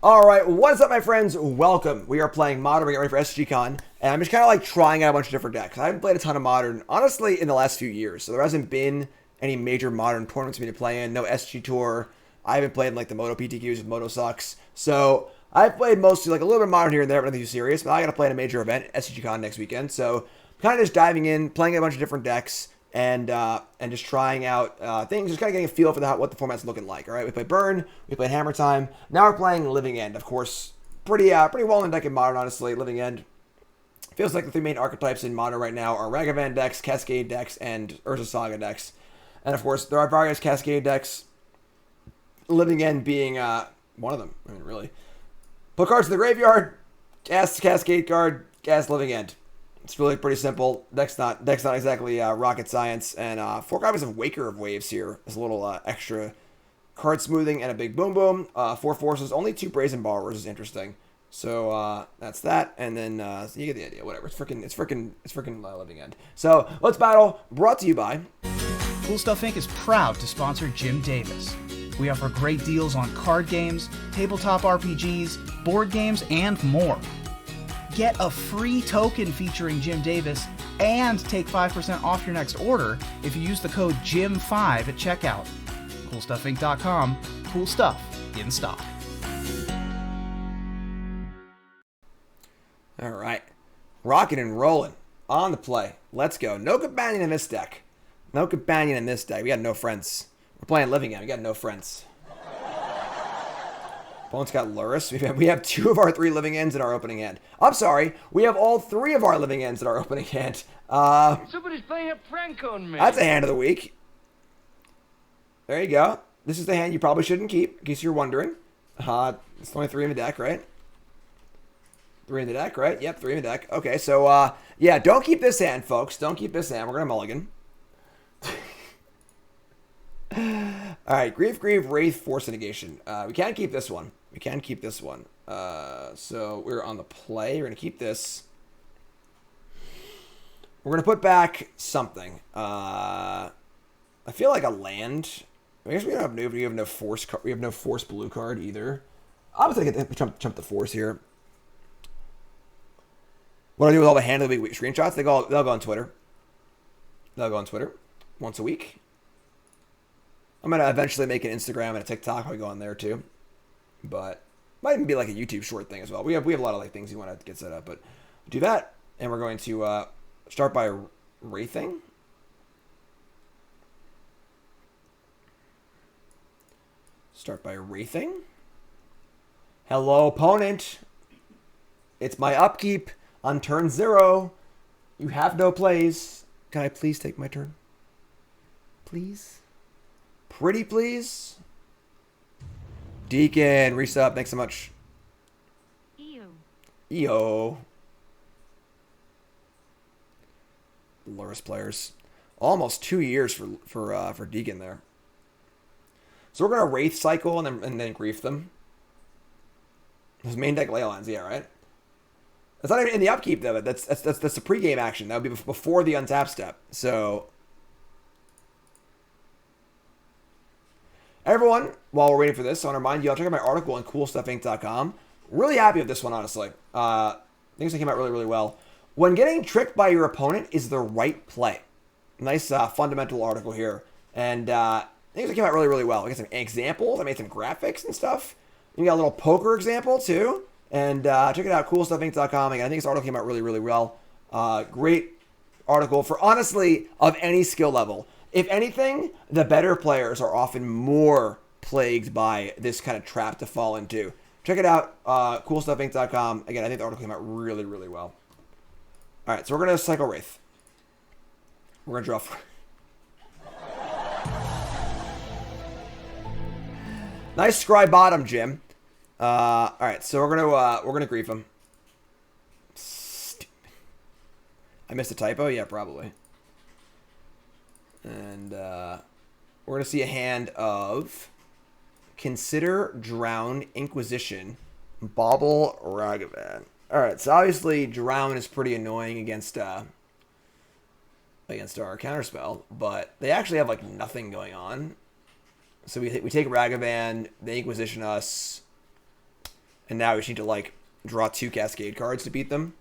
Alright, what's up my friends? Welcome. We are playing Modern, we get ready for SGCon, and I'm just kind of like trying out a bunch of different decks. I haven't played a ton of Modern, honestly, in the last few years, so there hasn't been any major Modern tournaments for me to play in, no SG Tour. I haven't played in like the Moto PTQs if Moto sucks, so I've played mostly like a little bit of Modern here and there, but nothing too serious, but I gotta play in a major event, SGCon next weekend, so kind of just diving in, playing a bunch of different decks, and just trying out things, just kind of getting a feel for what the format's looking like. All right, we played Burn, we played Hammer Time. Now we're playing Living End, of course. Pretty well in deck in Modern, honestly. Living End feels like the three main archetypes in Modern right now are Ragavan decks, Cascade decks, and Urza Saga decks. And of course, there are various Cascade decks. Living End being one of them. I mean, really. Put cards to the graveyard, cast Cascade card, cast Living End. It's really pretty simple. Deck's not exactly rocket science. And 4 copies of Waker of Waves here is a little extra card smoothing and a big boom boom. 4 forces, only 2 Brazen Borrowers is interesting. So that's that. And then so you get the idea. Whatever. It's freaking Living End. So let's battle. Brought to you by Cool Stuff Inc. is proud to sponsor Jim Davis. We offer great deals on card games, tabletop RPGs, board games, and more. Get a free token featuring Jim Davis and take 5% off your next order if you use the code JIM5 at checkout. CoolStuffInc.com. Cool stuff in stock. All right. Rocking and rolling. On the play. Let's go. No companion in this deck. No companion in this deck. We got no friends. We're playing Living End. We got no friends. Opponent's got Luris. We have 2 of our 3 Living Ends in our opening hand. I'm sorry. We have all 3 of our Living Ends in our opening hand. Somebody's playing a prank on me. That's a hand of the week. There you go. This is the hand you probably shouldn't keep, in case you're wondering. It's only 3 in the deck, right? 3 in the deck, right? Yep, 3 in the deck. Okay, so, yeah, don't keep this hand, folks. Don't keep this hand. We're going to mulligan. Alright, Grief, Wraith, Force of Negation. We can keep this one. We can keep this one. So we're on the play. We're going to keep this. We're going to put back something. I feel like a land. I guess we don't have we have no force. We have no force blue card either. I'm just going to jump the force here. What do I do with all the hand of the week screenshots? They'll go on Twitter. They'll go on Twitter once a week. I'm going to eventually make an Instagram and a TikTok. I'll go on there too. But might even be like a YouTube short thing as well. We have a lot of like things you want to get set up. But do that. And we're going to start by Wraithing. Start by Wraithing. Hello, opponent. It's my upkeep on turn 0. You have no plays. Can I please take my turn? Please? Pretty please? Deacon, resub. Thanks so much. EO. Luris players. Almost 2 years for Deacon there. So we're gonna Wraith cycle and then grief them. His main deck Leylands, yeah, right? That's not even in the upkeep though. That's the pregame action. That would be before the untap step. So everyone, while we're waiting for this, I want to remind you, I'll check out my article on CoolStuffInc.com. Really happy with this one, honestly. Things that came out really, really well. When getting tricked by your opponent is the right play. Nice fundamental article here. And things that came out really, really well. I got some examples. I made some graphics and stuff. You got a little poker example, too. And check it out, CoolStuffInc.com. Again, I think this article came out really, really well. Great article for, honestly, of any skill level. If anything, the better players are often more plagued by this kind of trap to fall into. Check it out, CoolStuffInc.com. Again, I think the article came out really, really well. All right, so we're going to cycle Wraith. We're going to draw. Nice scry bottom, Jim. All right, so we're gonna grief him. Stupid. I missed a typo. Yeah, probably. And we're gonna see a hand of Consider, Drown, Inquisition, Bauble, Ragavan. All right, so obviously Drown is pretty annoying against our counterspell, but they actually have like nothing going on. So we take Ragavan, they Inquisition us. and now we just need to, like, draw 2 Cascade cards to beat them.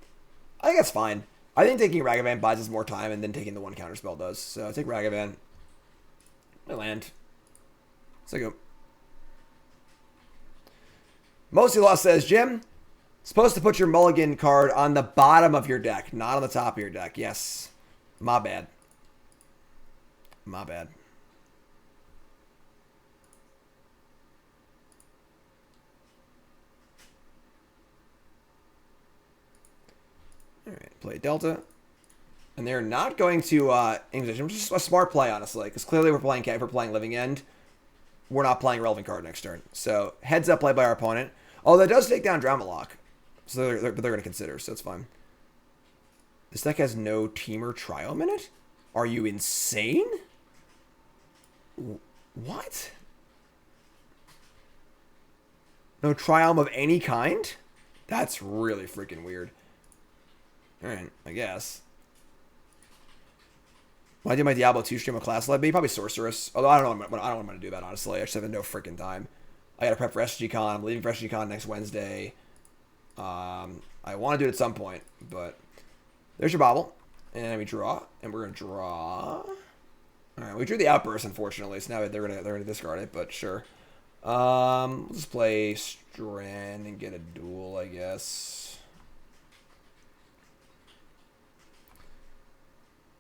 I think that's fine. I think taking Ragavan buys us more time, and then taking the 1 counterspell does. So I take Ragavan. I land. So I go. Mostly Lost says, Jim, supposed to put your mulligan card on the bottom of your deck, not on the top of your deck. Yes. My bad. My bad. Alright, play Delta. And they're not going to Inquisition, which is a smart play, honestly. Because clearly we're playing Living End. We're not playing a relevant card next turn. So, heads up play by our opponent. Oh, that does take down Drama. So they're going to consider, so it's fine. This deck has no Teamer Triome in it? Are you insane? What? No Triome of any kind? That's really freaking weird. Alright, I guess. When I do my Diablo 2 stream of class led, maybe probably Sorceress. Although I don't know what I'm going to do that, honestly. I just have no freaking time. I got to prep for SGCon. I'm leaving for SGCon next Wednesday. I want to do it at some point, but there's your bobble. And we draw, and we're going to draw. Alright, we drew the Outburst, unfortunately, so now they're gonna discard it, but sure. We'll just play Strand and get a duel, I guess.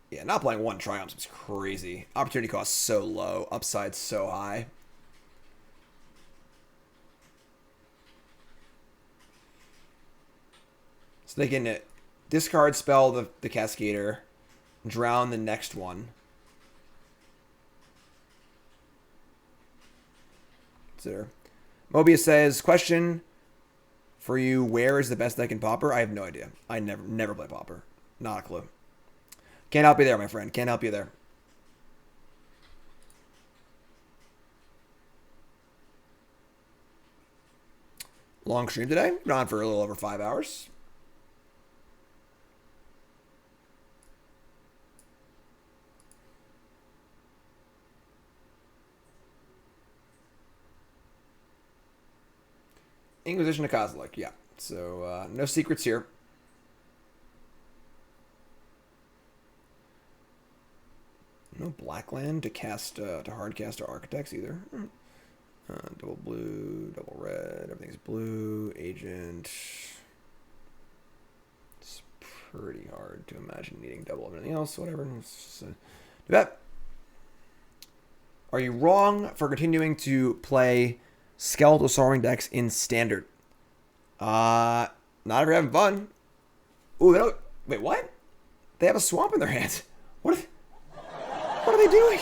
Yeah, not playing 1 Triumphs is crazy. Opportunity cost so low, upside so high. So they can discard spell the Cascader, drown the next one. Consider. Mobius says, question for you, where is the best deck in Pauper? I have no idea. I never play Pauper. Not a clue. Can't help you there, my friend. Can't help you there. Long stream today. Been on for a little over 5 hours. Inquisition of Kozilek, yeah. So, no secrets here. No black land to cast, to hard cast our Architects either. Double blue, double red, everything's blue. Agent. It's pretty hard to imagine needing double of anything else, whatever. Do that. Are you wrong for continuing to play Skeletal Soaring decks in Standard? Not if you're having fun. Ooh, they don't... Wait, what? They have a swamp in their hands. What are they doing?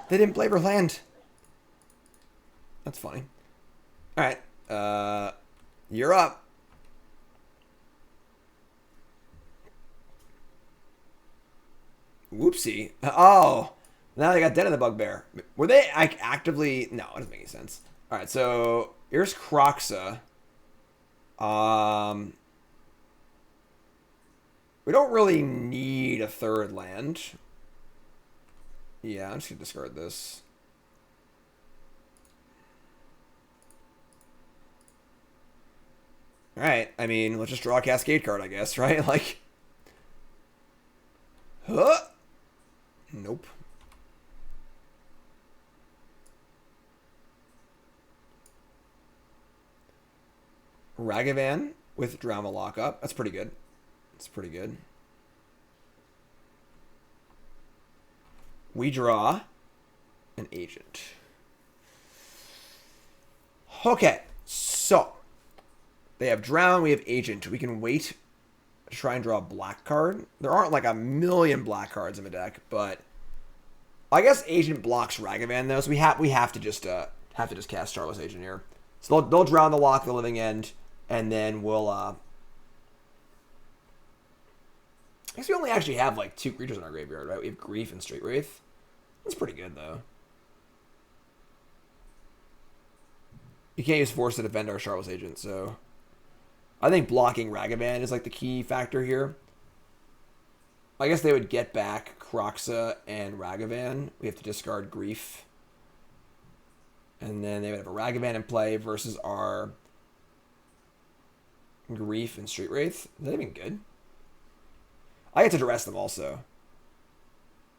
They didn't play for land. That's funny. Alright. You're up. Whoopsie. Oh. Now they got Den of the Bugbear. Were they actively... No, it doesn't make any sense. Alright, so... Here's Kroxa. We don't really need a third land. Yeah, I'm just going to discard this. Alright, I mean, let's just draw a Cascade card, I guess, right? Like... Huh? Nope. Ragavan with Drama Lockup. That's pretty good. That's pretty good. We draw an Agent. Okay, so they have Drown, we have Agent. We can wait to try and draw a black card. There aren't like a million black cards in the deck, but I guess Agent blocks Ragavan though, so we have to just cast Shardless Agent here. So they'll drown the Lock, the Living End, and then we'll I guess we only actually have like 2 creatures in our graveyard, right? We have Grief and Street Wraith. That's pretty good though. You can't use Force to defend our Shardless Agent, so I think blocking Ragavan is like the key factor here. I guess they would get back Kroxa and Ragavan. We have to discard Grief. And then they would have a Ragavan in play versus our Grief and Street Wraith. Is that even good? I get to duress them also.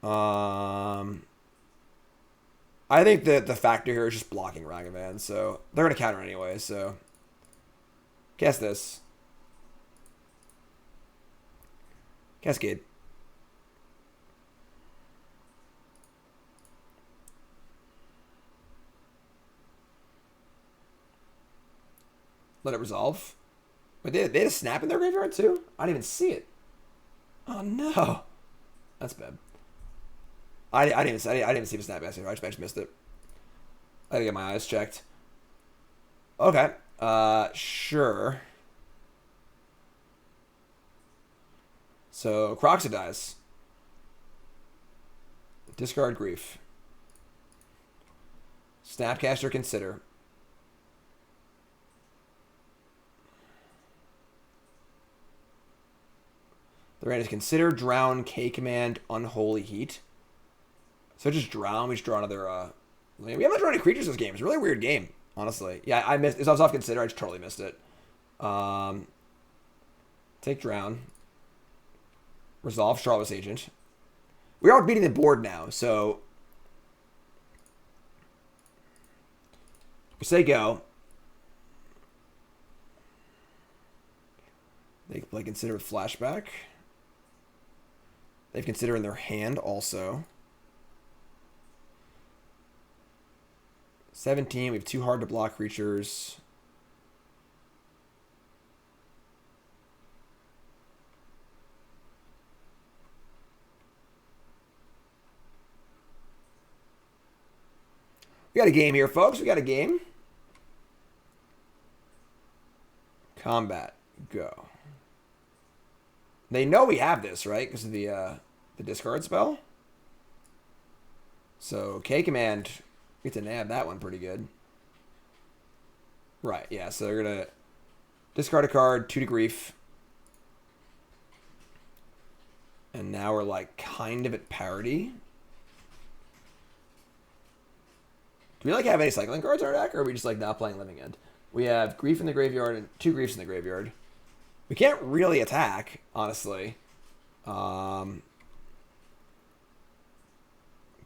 I think that the factor here is just blocking Ragavan, so they're going to counter anyway, so... Cast this. Cascade. Let it resolve. But they had a snap in their graveyard too? I didn't even see it. Oh no. That's bad. I didn't even see the snap yesterday. I just missed it. I gotta get my eyes checked. Okay. Sure. So Croxa dies. Discard Grief. Snapcaster Consider. The hand is Consider, Drown, K Command, Unholy Heat. So just drown. We just draw another. We haven't drawn any creatures this game. It's a really weird game, honestly. Yeah, I missed. I was off Consider. I just totally missed it. Take Drown. Resolve Shardless Agent. We are beating the board now, so we say go. They can play Consider with Flashback. They've Consider in their hand also. 17. We have 2 hard to block creatures. We got a game here, folks. We got a game. Combat. Go. They know we have this, right? Because of the discard spell. So K Command, we get to nab that one pretty good. Right, yeah. So they're gonna discard a card, 2 to Grief, and now we're like kind of at parity. Do we like have any cycling cards in our deck, or are we just like not playing Living End? We have Grief in the graveyard and 2 Griefs in the graveyard. We can't really attack, honestly.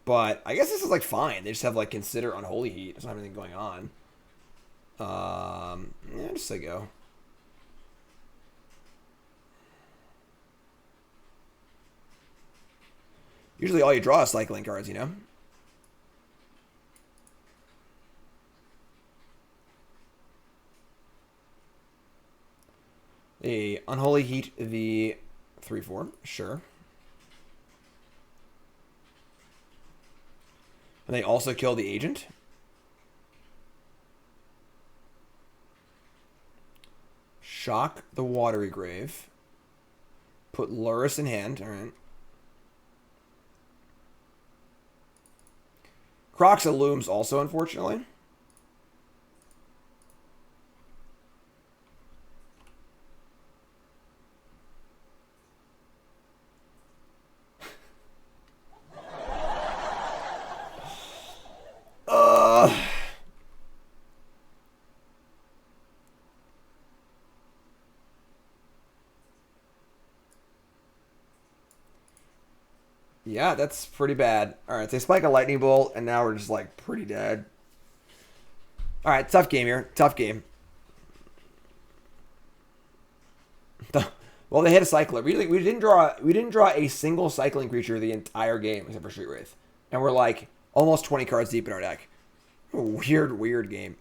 But I guess this is like fine. They just have like Consider Unholy Heat. There's not anything going on. Yeah, just say go. Usually all you draw is cycling cards, you know? The Unholy Heat, the 3/4, sure. And they also kill the agent. Shock the Watery Grave. Put Lurrus in hand. All right. Croxa looms also, unfortunately. Yeah, that's pretty bad. Alright, they spike a lightning bolt, and now we're just, like, pretty dead. Alright, tough game here. Tough game. Well, they hit a cycler. We didn't draw a single cycling creature the entire game, except for Street Wraith. And we're, like, almost 20 cards deep in our deck. A weird game.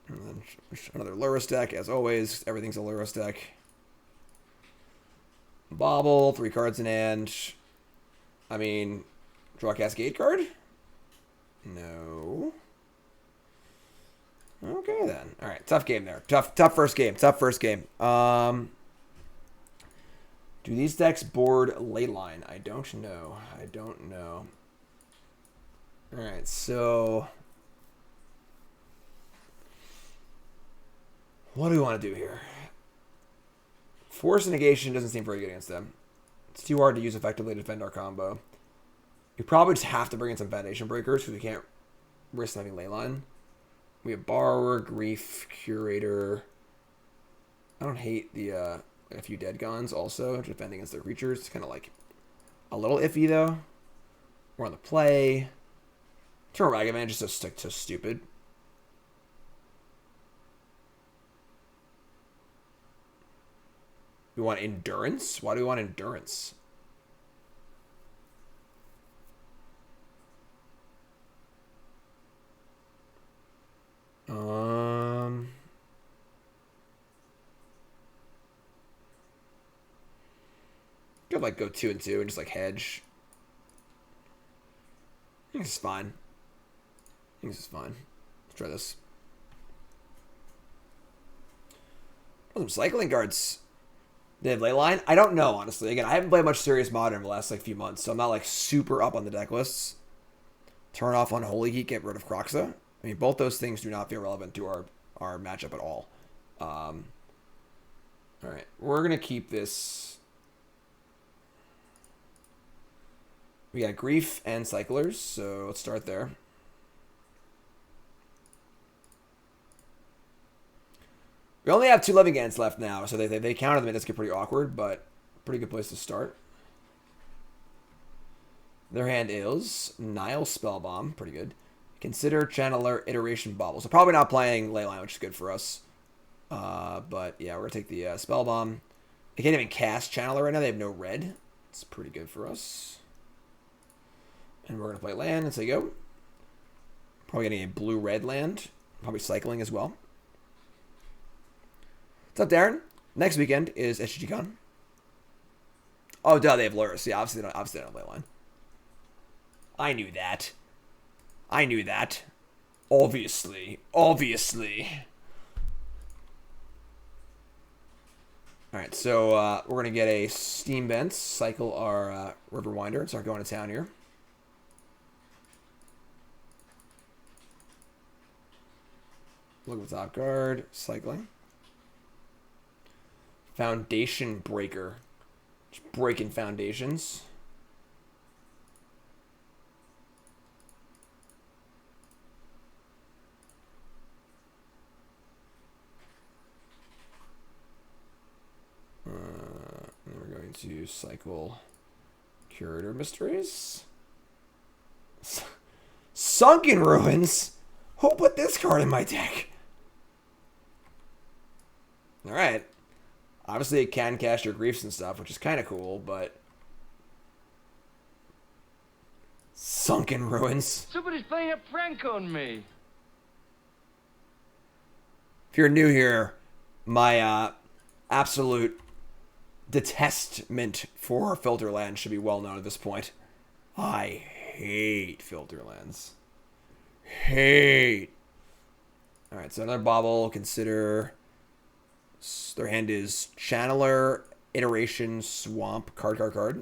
And then another Lurrus deck, as always. Everything's a Lurrus deck. Bobble, 3 cards in hand. I mean, draw a Cascade card? No. Okay, then. All right, tough game there. Tough first game. Tough first game. Do these decks board Leyline? I don't know. All right, so what do we want to do here? Force of Negation doesn't seem very good against them. It's too hard to use effectively to defend our combo. We probably just have to bring in some Foundation Breakers because we can't risk having Leyline. We have Borrower, Grief, Curator. I don't hate the a few Dead Gons also, defending against their creatures. It's kind of like a little iffy though. We're on the play. Turn Rag Advantage is so stupid. We want Endurance? Why do we want Endurance? Could like go 2 and 2 and just like hedge. I think this is fine. Let's try this. Oh, some cycling cards. They have Leyline? I don't know, honestly. Again, I haven't played much serious Modern in the last like few months, so I'm not like super up on the deck lists. Turn off on Holy Heat, get rid of Croxa. I mean, both those things do not feel relevant to our matchup at all. All right, we're gonna keep this. We got Grief and Cyclers, so let's start there. We only have 2 Living Ants left now, so they counter them and it's get pretty awkward, but pretty good place to start. Their hand is Nile Spellbomb, pretty good. Consider Channeler, Iteration Bauble. So probably not playing Leyline, which is good for us. But yeah, we're going to take the Spellbomb. They can't even cast Channeler right now. They have no red. It's pretty good for us. And we're going to play land, and so you go. Probably getting a blue-red land. Probably cycling as well. What's up, Darren? Next weekend is SGCon. Oh, duh, they have Lurrus. Yeah, obviously they don't play line. I knew that. Obviously. Alright, so we're going to get a Steam Vents, cycle our Riverwinder, and start going to town here. Look at the top card, cycling. Foundation Breaker. Just breaking foundations. And we're going to cycle Curator of Mysteries. Sunken Ruins? Who put this card in my deck? Alright. Obviously, it can cast your Griefs and stuff, which is kind of cool, but... Sunken Ruins. Somebody's playing a prank on me. If you're new here, my absolute detestment for filter lands should be well known at this point. I hate filter lands. Hate. Alright, so another bauble. Consider... Their hand is Channeler, Iteration, Swamp, card. Alright.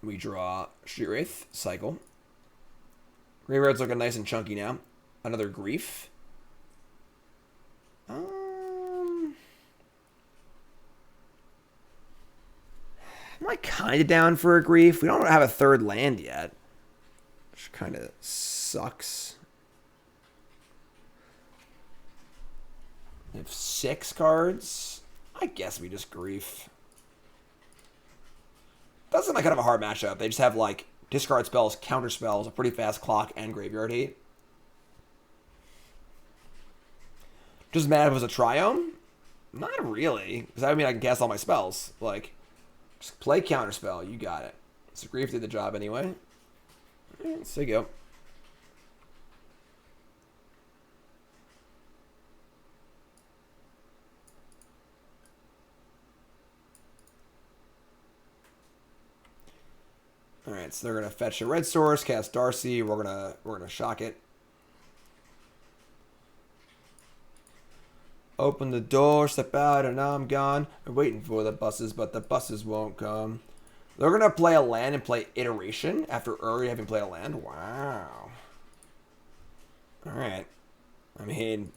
We draw Street Wraith, cycle. Graveyard's looking nice and chunky now. Another Grief. I'm like kind of down for a Grief. We don't have a third land yet, which kind of sucks. We have 6 cards. I guess we just Grief. That's not kind of a hard matchup. They just have like discard spells, counter spells, a pretty fast clock, and graveyard hate. Just mad if it was a Triome? Not really, because I mean I can cast all my spells. Like, just play counter spell. You got it. So Grief did the job anyway. Alright, so you go. Alright, so they're gonna fetch a red source, cast Darcy, we're gonna shock it. Open the door, step out, and now I'm gone. I'm waiting for the buses, but the buses won't come. They're gonna play a land and play Iteration after already having played a land. Wow. Alright. I mean,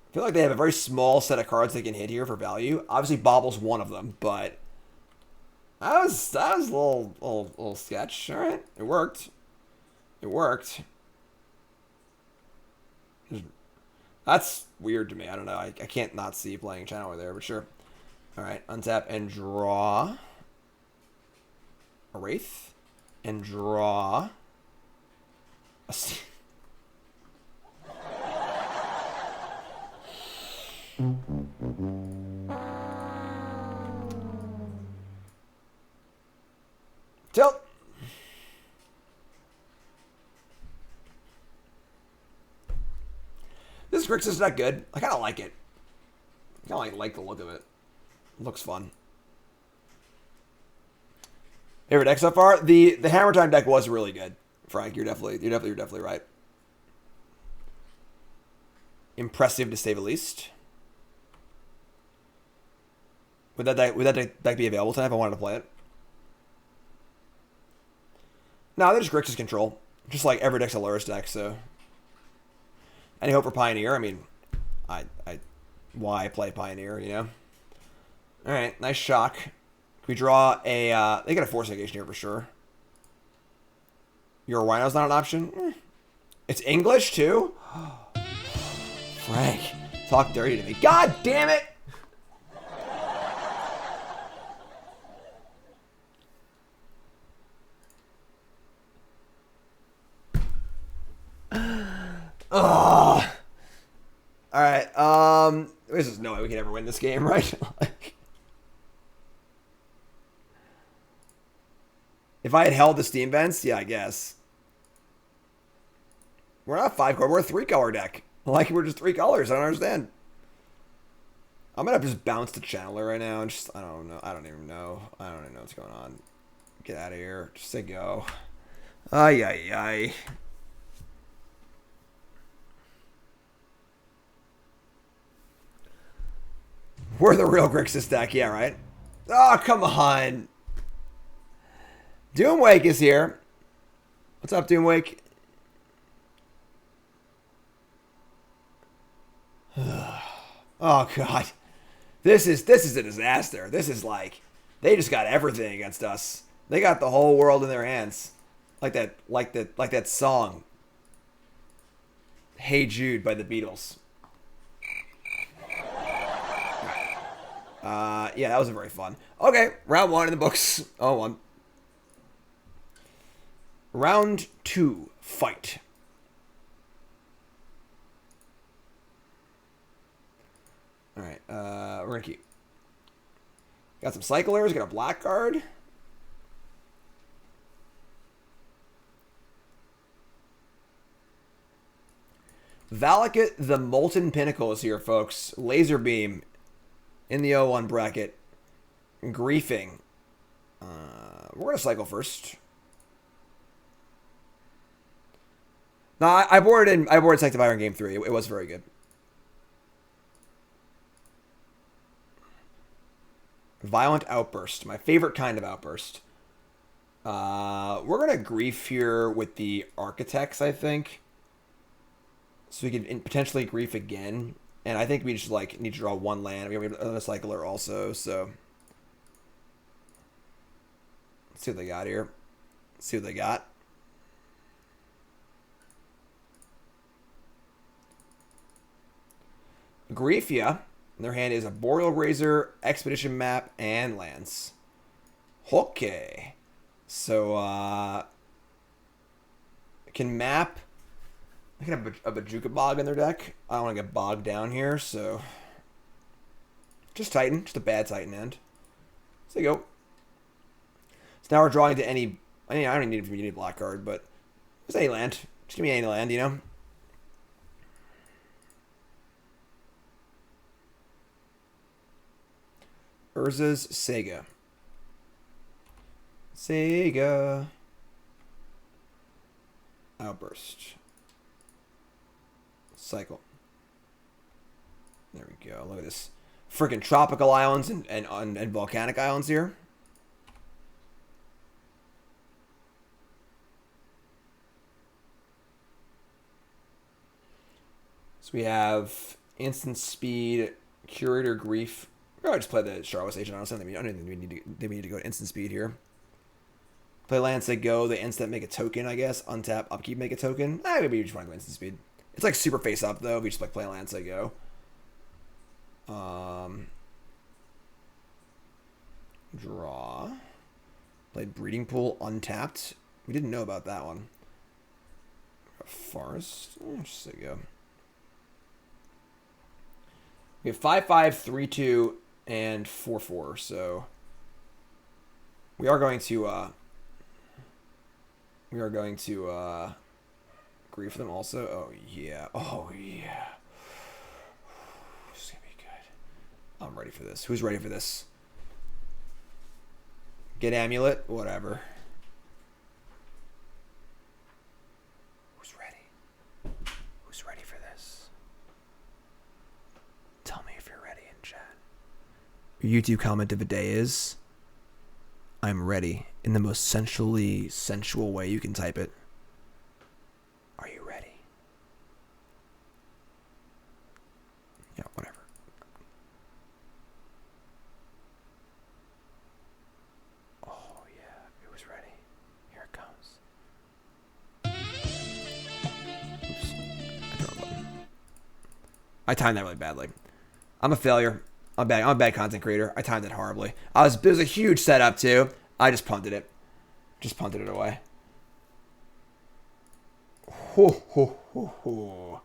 I feel like they have a very small set of cards they can hit here for value. Obviously, Bobble's one of them, but that was a little sketch. All right, it worked. It worked. That's weird to me. I don't know. I can't not see playing Channeler there, but sure. All right, untap and draw a Wraith and draw a tilt. This Grixis is not good. I kind of like it. I kind of like the look of it. It looks fun. Favorite deck so far? The Hammer Time deck was really good. Frank, you're definitely right. Impressive to say the least. Would that deck be available tonight if I wanted to play it? No, they're just Grixis control. Just like every deck's a Lurrus deck, so. Any hope for Pioneer? I mean, why play Pioneer, you know? Alright, nice shock. Can we draw a, they got a Force of Negation here for sure. Your Rhino's not an option? It's English, too? Frank, talk dirty to me. God damn it! Ugh. All right. There's just no way we can ever win this game, right? Like, if I had held the Steam Vents, yeah, I guess. We're not 5-color. We're a 3-color deck. Like, we're just 3 colors. I don't understand. I'm gonna just bounce the Channeler right now and just, I don't know. I don't even know what's going on. Get out of here. Just say go. Ay, ay, ay. We're the real Grixis deck, yeah, right? Oh, come on. Doomwake is here. What's up, Doomwake? Oh, God. This is a disaster. This is like, they just got everything against us. They got the whole world in their hands. Like that song. Hey Jude by the Beatles. Yeah, that wasn't very fun. Okay, round 1 in the books. Oh, 1. Round 2, fight. Alright, we're gonna keep. Got some cyclers, got a black card. Valakut the Molten Pinnacle is here, folks. Laser Beam in the 0-1 bracket. Griefing. We're going to cycle first. No, I boarded Sanctifier in game 3. It was very good. Violent Outburst. My favorite kind of outburst. We're going to grief here with the Architects, I think. So we can potentially grief again. And I think we just like need to draw 1 land. We have another cycler also, so. Let's see what they got here. Let's see what they got. Griefia. In their hand is a Boreal Razor, Expedition Map, and lands. Okay. So, can map. I can have a Bajuka Bog in their deck. I don't want to get bogged down here, so. Just Titan. Just a bad Titan end. So there you go. So now we're drawing to any. I don't even need any black card, but just any land. Just give me any land, you know? Urza's Sega. Sega. Outburst. Cycle. There we go. Look at this. Freaking tropical islands and volcanic islands here. So we have instant speed, curator grief. I'll just play the Shardless Agent. I don't think we need to go to instant speed here. Play lands that go. They instant make a token, I guess. Untap, upkeep, make a token. Maybe you just want to go instant speed. It's like super face up though. If you just like play lands, they go. Draw. Played Breeding Pool untapped. We didn't know about that one. Forest. Just there you go. We have 5/5, 3/2, and 4/4. So we are going to grief them also. Oh yeah. Oh yeah. This is gonna be good. I'm ready for this. Who's ready for this? Get Amulet, whatever. Who's ready? Who's ready for this? Tell me if you're ready in chat. Your YouTube comment of the day is, I'm ready, in the most sensually sensual way you can type it. Are you ready? Yeah, whatever. Oh yeah, it was ready. Here it comes. Oops. I hit the wrong button. I timed that really badly. I'm a failure. I'm a bad content creator. I timed it horribly. It was a huge setup too. I just punted it. Just punted it away. Ho, ho, ho, ho.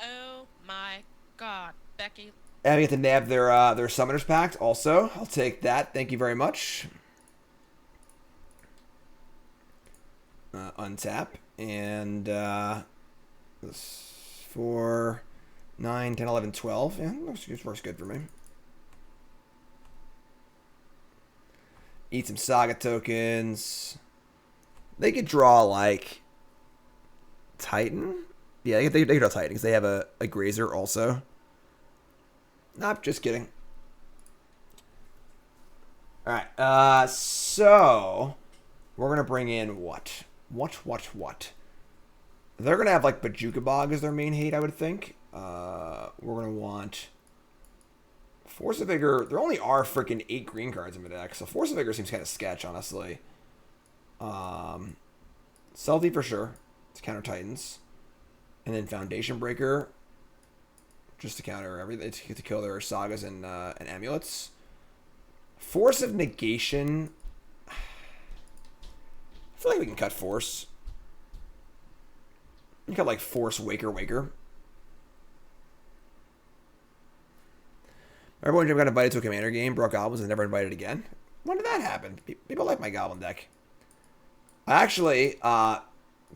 Oh my god, Becky. And we get to nab their Summoner's Pact also. I'll take that. Thank you very much. Untap. And this 4, 9, 10, 11, 12. Yeah, this works good for me. Eat some Saga tokens. They could draw like Titan. Yeah, they could draw Titan because they have a Grazer also. Nope, just kidding. Alright, so we're going to bring in what? What? They're going to have like Bajuka Bog as their main hate, I would think. We're going to want Force of Vigor. There only are freaking 8 green cards in the deck, so Force of Vigor seems kind of sketch, honestly. Subtlety for sure. To counter Titans. And then Foundation Breaker. Just to counter everything. To kill their Sagas and Amulets. Force of Negation. I feel like we can cut Force. We can cut like Force Waker. Everyone got invited to a Commander game, brought Goblins, and never invited again. When did that happen? People like my Goblin deck. Actually,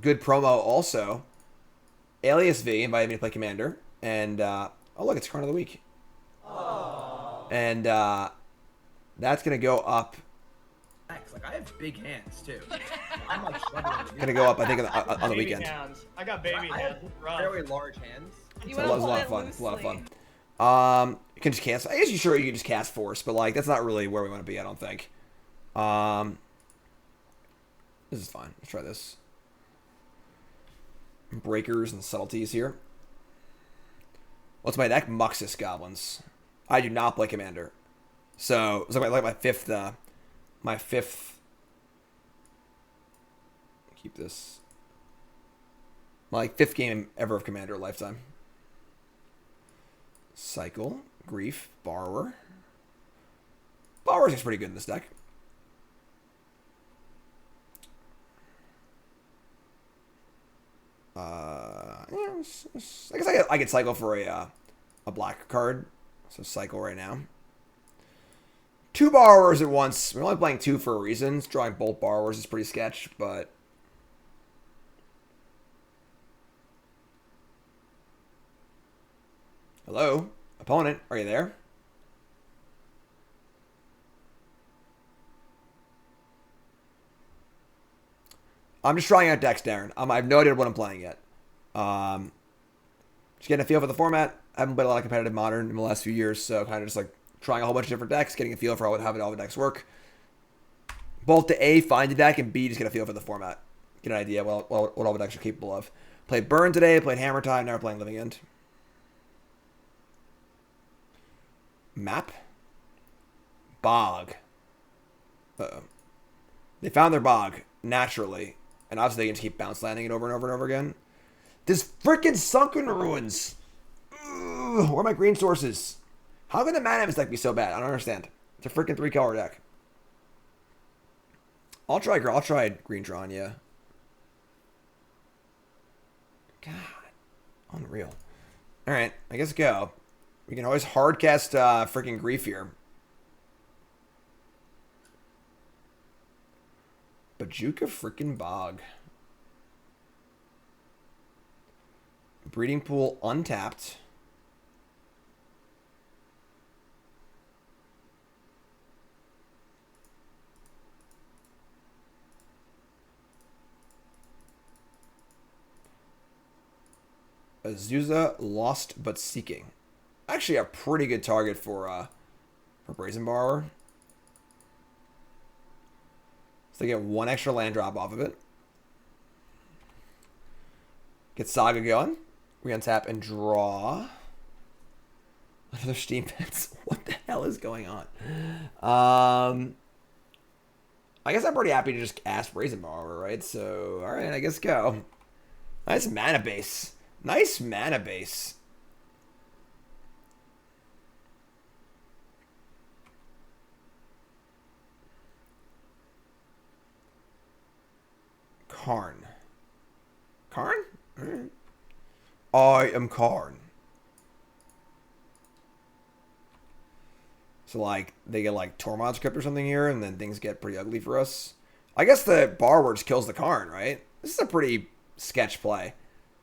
good promo also. Alias V invited me to play Commander. And, oh look, it's Card of the Week. Aww. And, that's going to go up. Like, I have big hands, too. I'm like struggling. Going to go up, I think, on the weekend. Hands. I got baby hands. I have very large hands. So it was a lot of fun. It's a lot of fun. You can just cast. I guess you can just cast Force, but like that's not really where we want to be. I don't think. This is fine. Let's try this. Breakers and subtleties here. What's my deck? Muxus Goblins. I do not play Commander, so it's like my fifth. Keep this. My like 5th game ever of Commander lifetime. Cycle, Grief, Borrower. Borrower is pretty good in this deck. Yeah, I guess I could cycle for a black card. So cycle right now. 2 Borrowers at once. We're only playing 2 for a reason. Drawing both Borrowers is pretty sketch, but hello? Opponent, are you there? I'm just trying out decks, Darren. I have no idea what I'm playing yet. Just getting a feel for the format. I haven't played a lot of competitive Modern in the last few years, so kind of just like trying a whole bunch of different decks, getting a feel for how all the decks work. Both to A, find a deck, and B, just get a feel for the format. Get an idea what all the decks are capable of. Played Burn today, played Hammertide, now we're playing Living End. Map. Bog. Uh-oh. They found their bog, naturally, And obviously they can just keep bounce landing it over and over and over again. This freaking Sunken Ruins. Ugh, where are my green sources? How can the mana deck be so bad? I don't understand. It's a freaking 3-color deck. I'll try Green Drawn, yeah. God. Unreal. Alright, I guess go. We can always hardcast freaking Grief here. Bajuka freaking Bog. Breeding Pool untapped. Azusa, Lost but Seeking. Actually a pretty good target for Brazen Borrower. So they get 1 extra land drop off of it. Get Saga going. We untap and draw. Another Steam Pets. What the hell is going on? I guess I'm pretty happy to just cast Brazen Borrower, right? So, alright, I guess go. Nice mana base. Nice mana base. Karn. Karn? Alright. I am Karn. So, like, they get, like, Tormod's Crypt or something here, and then things get pretty ugly for us. I guess the Borrower just kills the Karn, right? This is a pretty sketch play.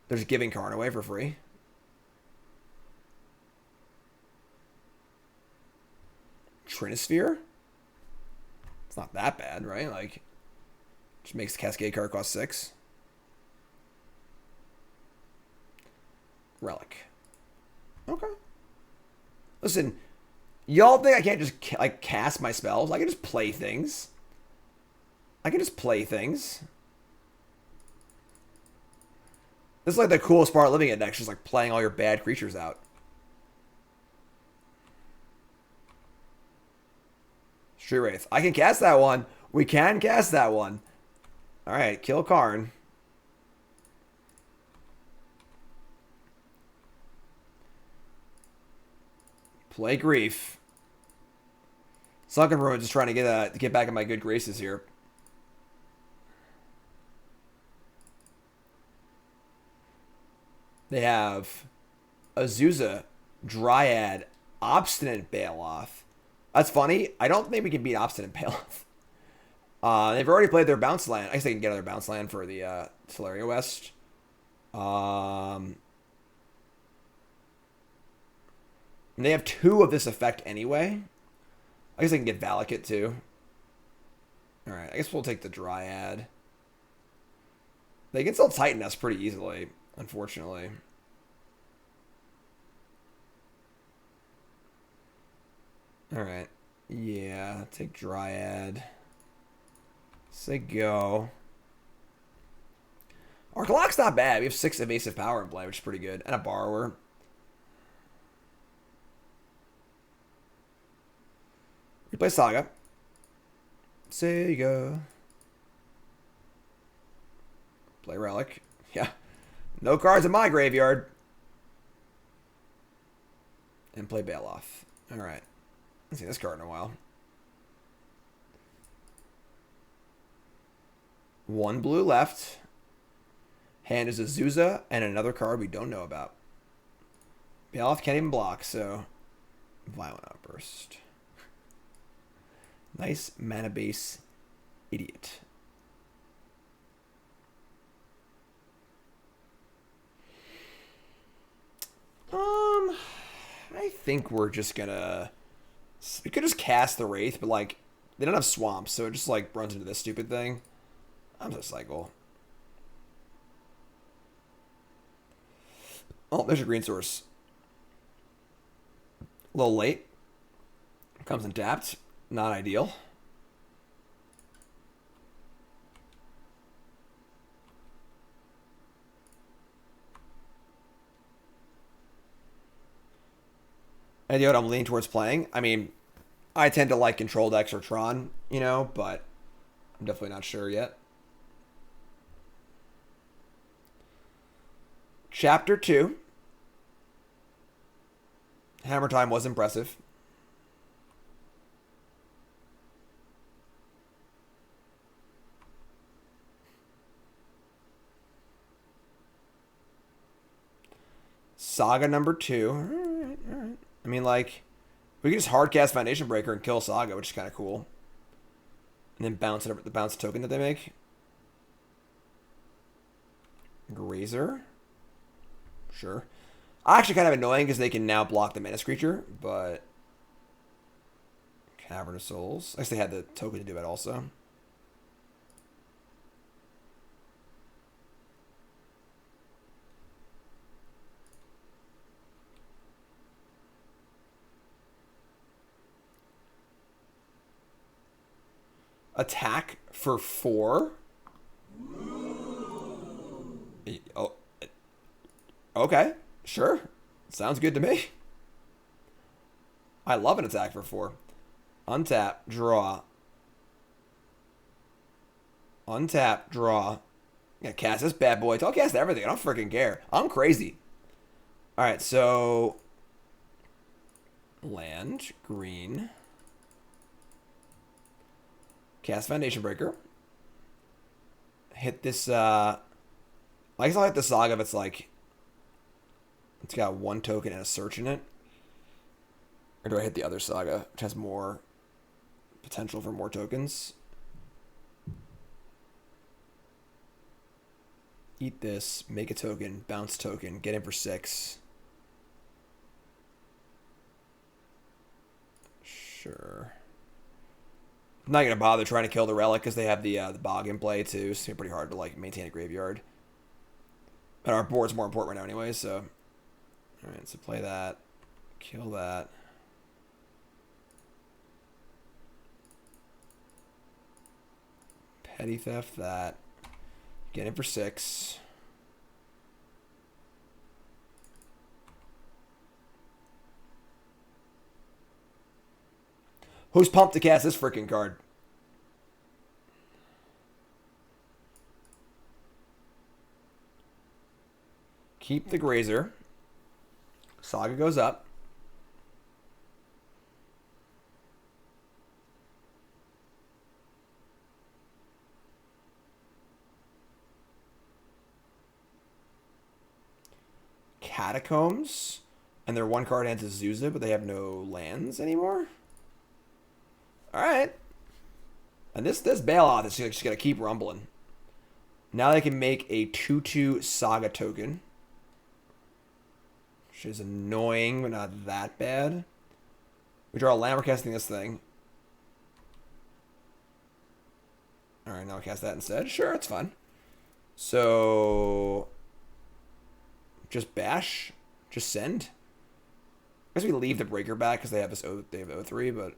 They're just giving Karn away for free. Trinisphere? It's not that bad, right? Like, just makes the Cascade card cost 6. Relic. Okay. Listen, y'all think I can't just, like, cast my spells? I can just play things. This is like the coolest part of living it next, just like playing all your bad creatures out. Street Wraith. I can cast that one. We can cast that one. Alright, kill Karn. Play Grief. Sunken Ruins is trying to get back in my good graces here. They have Azusa, Dryad, Obstinate Bailoff. That's funny. I don't think we can beat Obstinate Bailoff. They've already played their bounce land. I guess they can get another bounce land for the Teleria West. And they have 2 of this effect anyway. I guess they can get Valakut too. Alright, I guess we'll take the Dryad. They can still Titan us pretty easily, unfortunately. Alright. Yeah, take Dryad. Say go. Our clock's not bad. We have 6 evasive power in play, which is pretty good. And a Borrower. We play Saga. Sega. Play Relic. Yeah. No cards in my graveyard. And play Bailoff. Alright. Haven't seen this card in a while. 1 blue left. Hand is Azusa and another card we don't know about. Bailoff can't even block, so Violent Outburst. Nice mana base, idiot. I think we're just gonna. We could just cast the Wraith, but like they don't have swamps, so it just like runs into this stupid thing. I'm just cycle. Oh, there's a green source. A little late. Comes in tapped. Not ideal. And you know what I'm leaning towards playing? I mean, I tend to like Control decks or Tron, you know, but I'm definitely not sure yet. Chapter 2. Hammer time was impressive. Saga number 2. Alright. I mean, like, we can just hardcast Foundation Breaker and kill Saga, which is kind of cool. And then bounce it over the bounce token that they make. Grazer. Sure. Actually kind of annoying because they can now block the Menace creature, but... Cavern of Souls. I guess they had the token to do it also. Attack for 4? Oh, okay, sure. Sounds good to me. I love an attack for 4. Untap, draw. Untap, draw. Yeah, cast this bad boy. I'll cast everything. I don't freaking care. I'm crazy. Alright, so... Land, green... Cast Foundation Breaker. Hit this, I guess I'll hit the Saga if it's like... It's got 1 token and a search in it. Or do I hit the other Saga, which has more potential for more tokens? Eat this, make a token, bounce token, get in for 6. Sure. I'm not gonna bother trying to kill the relic because they have the bog in play too. So it's pretty hard to like maintain a graveyard. But our board's more important right now anyway. So, all right. So play that, kill that. Petty theft that. Get in for 6. Who's pumped to cast this freaking card? Keep the Grazer. Saga goes up. Catacombs. And their 1 card hands is Zuza, but they have no lands anymore. Alright. And this bailout is just going to keep rumbling. Now they can make a 2/2 Saga token. Which is annoying, but not that bad. We draw a land, we're casting this thing. Alright, now I'll cast that instead. Sure, it's fine. So... Just bash? Just send? I guess we leave the breaker back because they have this they have O3, but...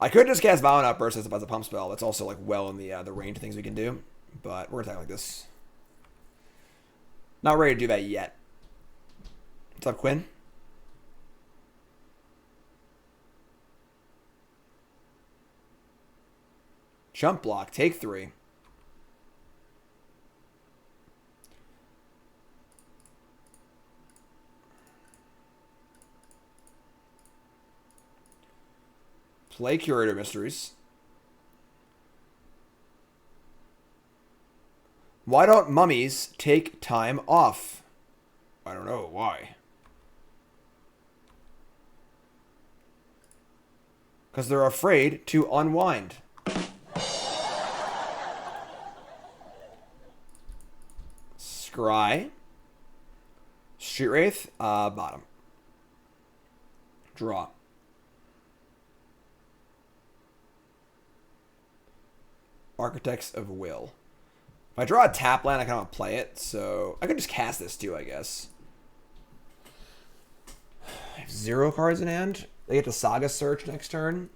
I could just cast Violent Outburst as a pump spell. That's also like well in the range of things we can do. But we're gonna attack like this. Not ready to do that yet. What's up, Quinn? Jump block. Take 3. Play Curator of Mysteries. Why don't mummies take time off? I don't know. Why? Because they're afraid to unwind. Scry. Street Wraith. Bottom. Draw. Architects of Will. If I draw a tap land, I kind of want to play it, so I could just cast this too, I guess. I have 0 cards in hand. They get to Saga Search next turn.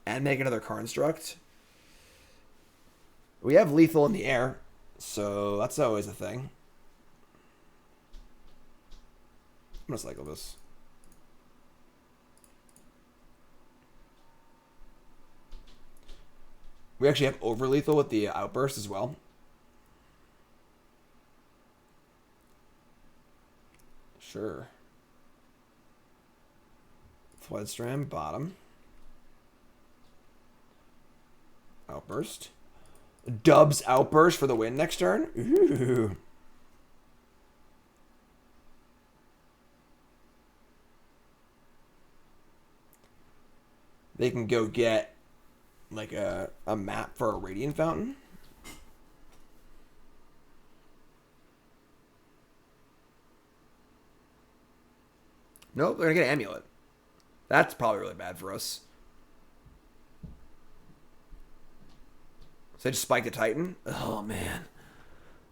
And make another Construct. We have lethal in the air, so that's always a thing. I'm going to cycle this. We actually have over lethal with the outburst as well. Sure. Flooded Strand, bottom. Outburst. Dubs Outburst for the win next turn. Ooh. They can go get like a map for a Radiant Fountain. Nope, they're gonna get an Amulet. That's probably really bad for us. So they just spike the Titan? Oh, man.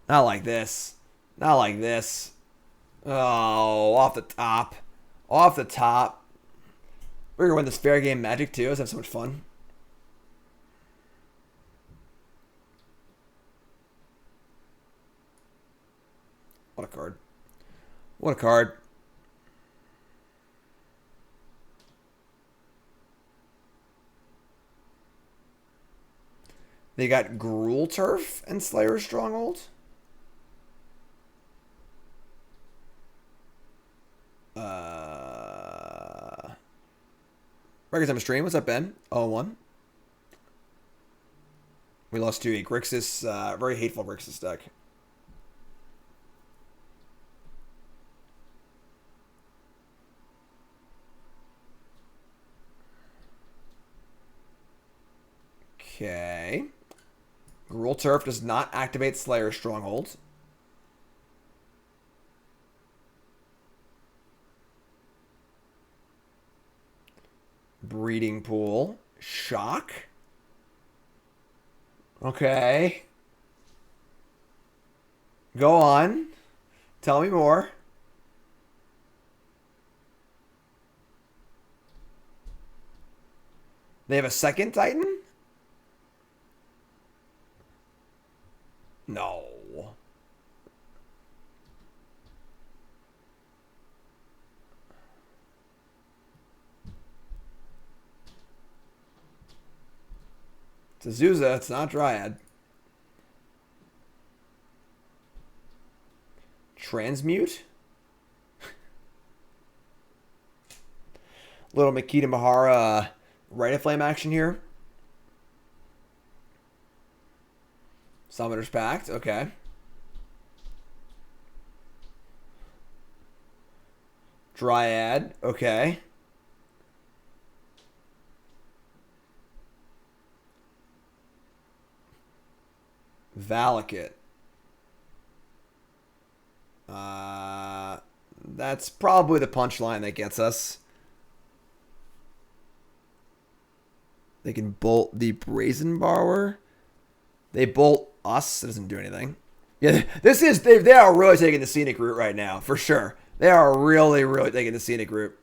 Not like this. Not like this. Oh, off the top. Off the top. We're going to win this fair game Magic, too. Let's have so much fun. What a card. What a card. They got Gruul Turf and Slayer Stronghold. Records on stream. What's up, Ben? 0-1. We lost to a Grixis, very hateful Grixis deck. Okay. Gruul Turf does not activate Slayer Stronghold. Breeding Pool. Shock. Okay. Go on. Tell me more. They have a second Titan? No. It's Azusa, it's not Dryad. Transmute? Little Makita Mahara Rite of Flame action here. Summoner's Pact, okay. Dryad, okay. Valakut. That's probably the punchline that gets us. They can bolt the Brazen Borrower. They bolt us. It doesn't do anything. Yeah, this is they are really taking the scenic route right now, for sure. They are really, really taking the scenic route.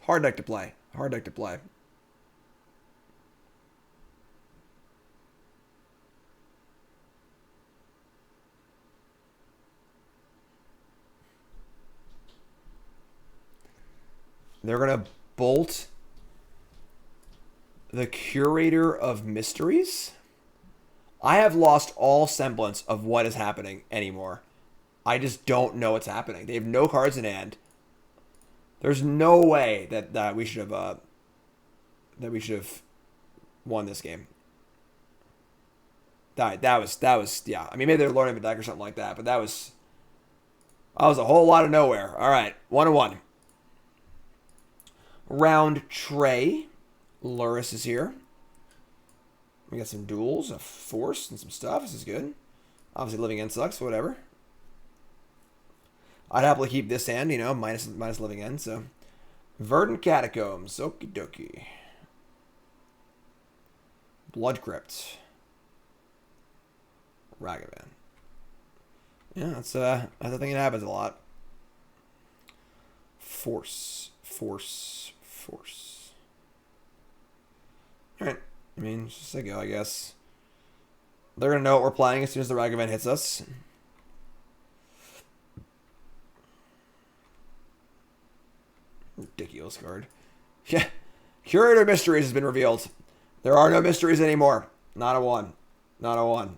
Hard deck to play. Hard deck to play. They're going to bolt the Curator of Mysteries. I have lost all semblance of what is happening anymore. I just don't know what's happening. They have no cards in hand. There's no way that we should have won this game. That was yeah. I mean, maybe they're learning a deck or something like that, but that was a whole lot of nowhere. All right, 1-1. Round Trey. Luris is here. We got some duels, a force, and some stuff. This is good. Obviously, Living End sucks, whatever. I'd happily keep this hand, you know, minus Living End, so. Verdant Catacombs, okie dokie. Blood Crypt. Ragavan. Yeah, that's a thing that happens a lot. Force. Alright. I mean, it's just a go, I guess. They're going to know what we're playing as soon as the Ragavan hits us. Ridiculous card. Yeah. Curator of Mysteries has been revealed. There are no mysteries anymore. Not a 1. Not a 1.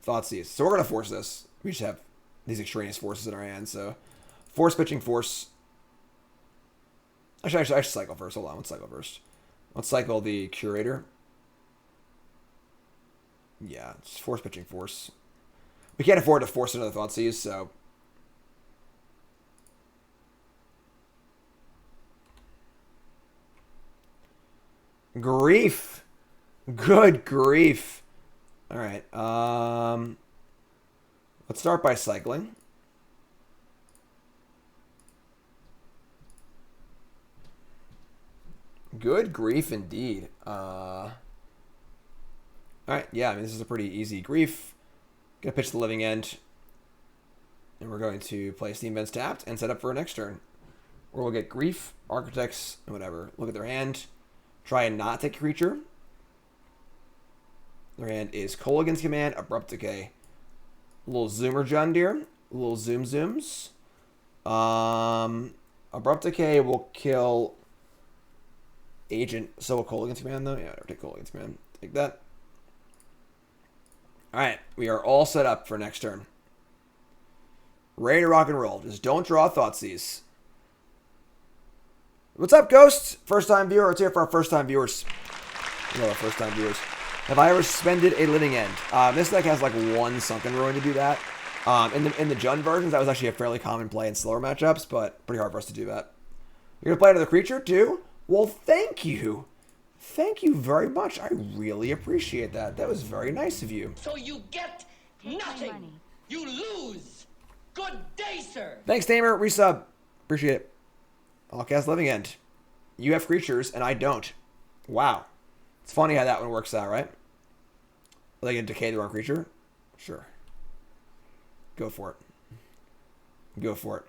Thoughtseize. So we're going to force this. We just have these extraneous forces in our hands, so... Force pitching force. Actually, I should cycle first. Hold on, let's cycle first. Let's cycle the Curator. Yeah, just force pitching force. We can't afford to force another Thoughtseize, so... Grief. Good grief. Alright, let's start by cycling. Good grief indeed. Alright, yeah, I mean, this is a pretty easy grief. Gonna pitch the living end. And we're going to play Steam Vents tapped and set up for our next turn. Where we'll get grief, architects, and whatever. Look at their hand. Try and not take a creature. Their hand is Kolaghan's Command, Abrupt Decay. A little Zoomer John Deere. A little Zoom Zooms. Abrupt Decay will kill Agent. So will Kolaghan's Command, though? Yeah, I'll take Kolaghan's Command. Take that. Alright, we are all set up for next turn. Ready to rock and roll. Just don't draw Thoughtseize. What's up, Ghost? First time viewer. Let's hear it for our first time viewers. Our first time viewers. Have I ever suspended a living end? This deck has like one Sunken Ruin to do that. In the Jund versions, that was actually a fairly common play in slower matchups, but pretty hard for us to do that. You're going to play another creature too? Well, thank you. Thank you very much. I really appreciate that. That was very nice of you. So you get nothing. You lose. Good day, sir. Thanks, Tamer. Resub. Appreciate it. I'll cast Living End. You have creatures, and I don't. Wow. It's funny how that one works out, right? Are they going to decay the wrong creature? Sure. Go for it. Go for it.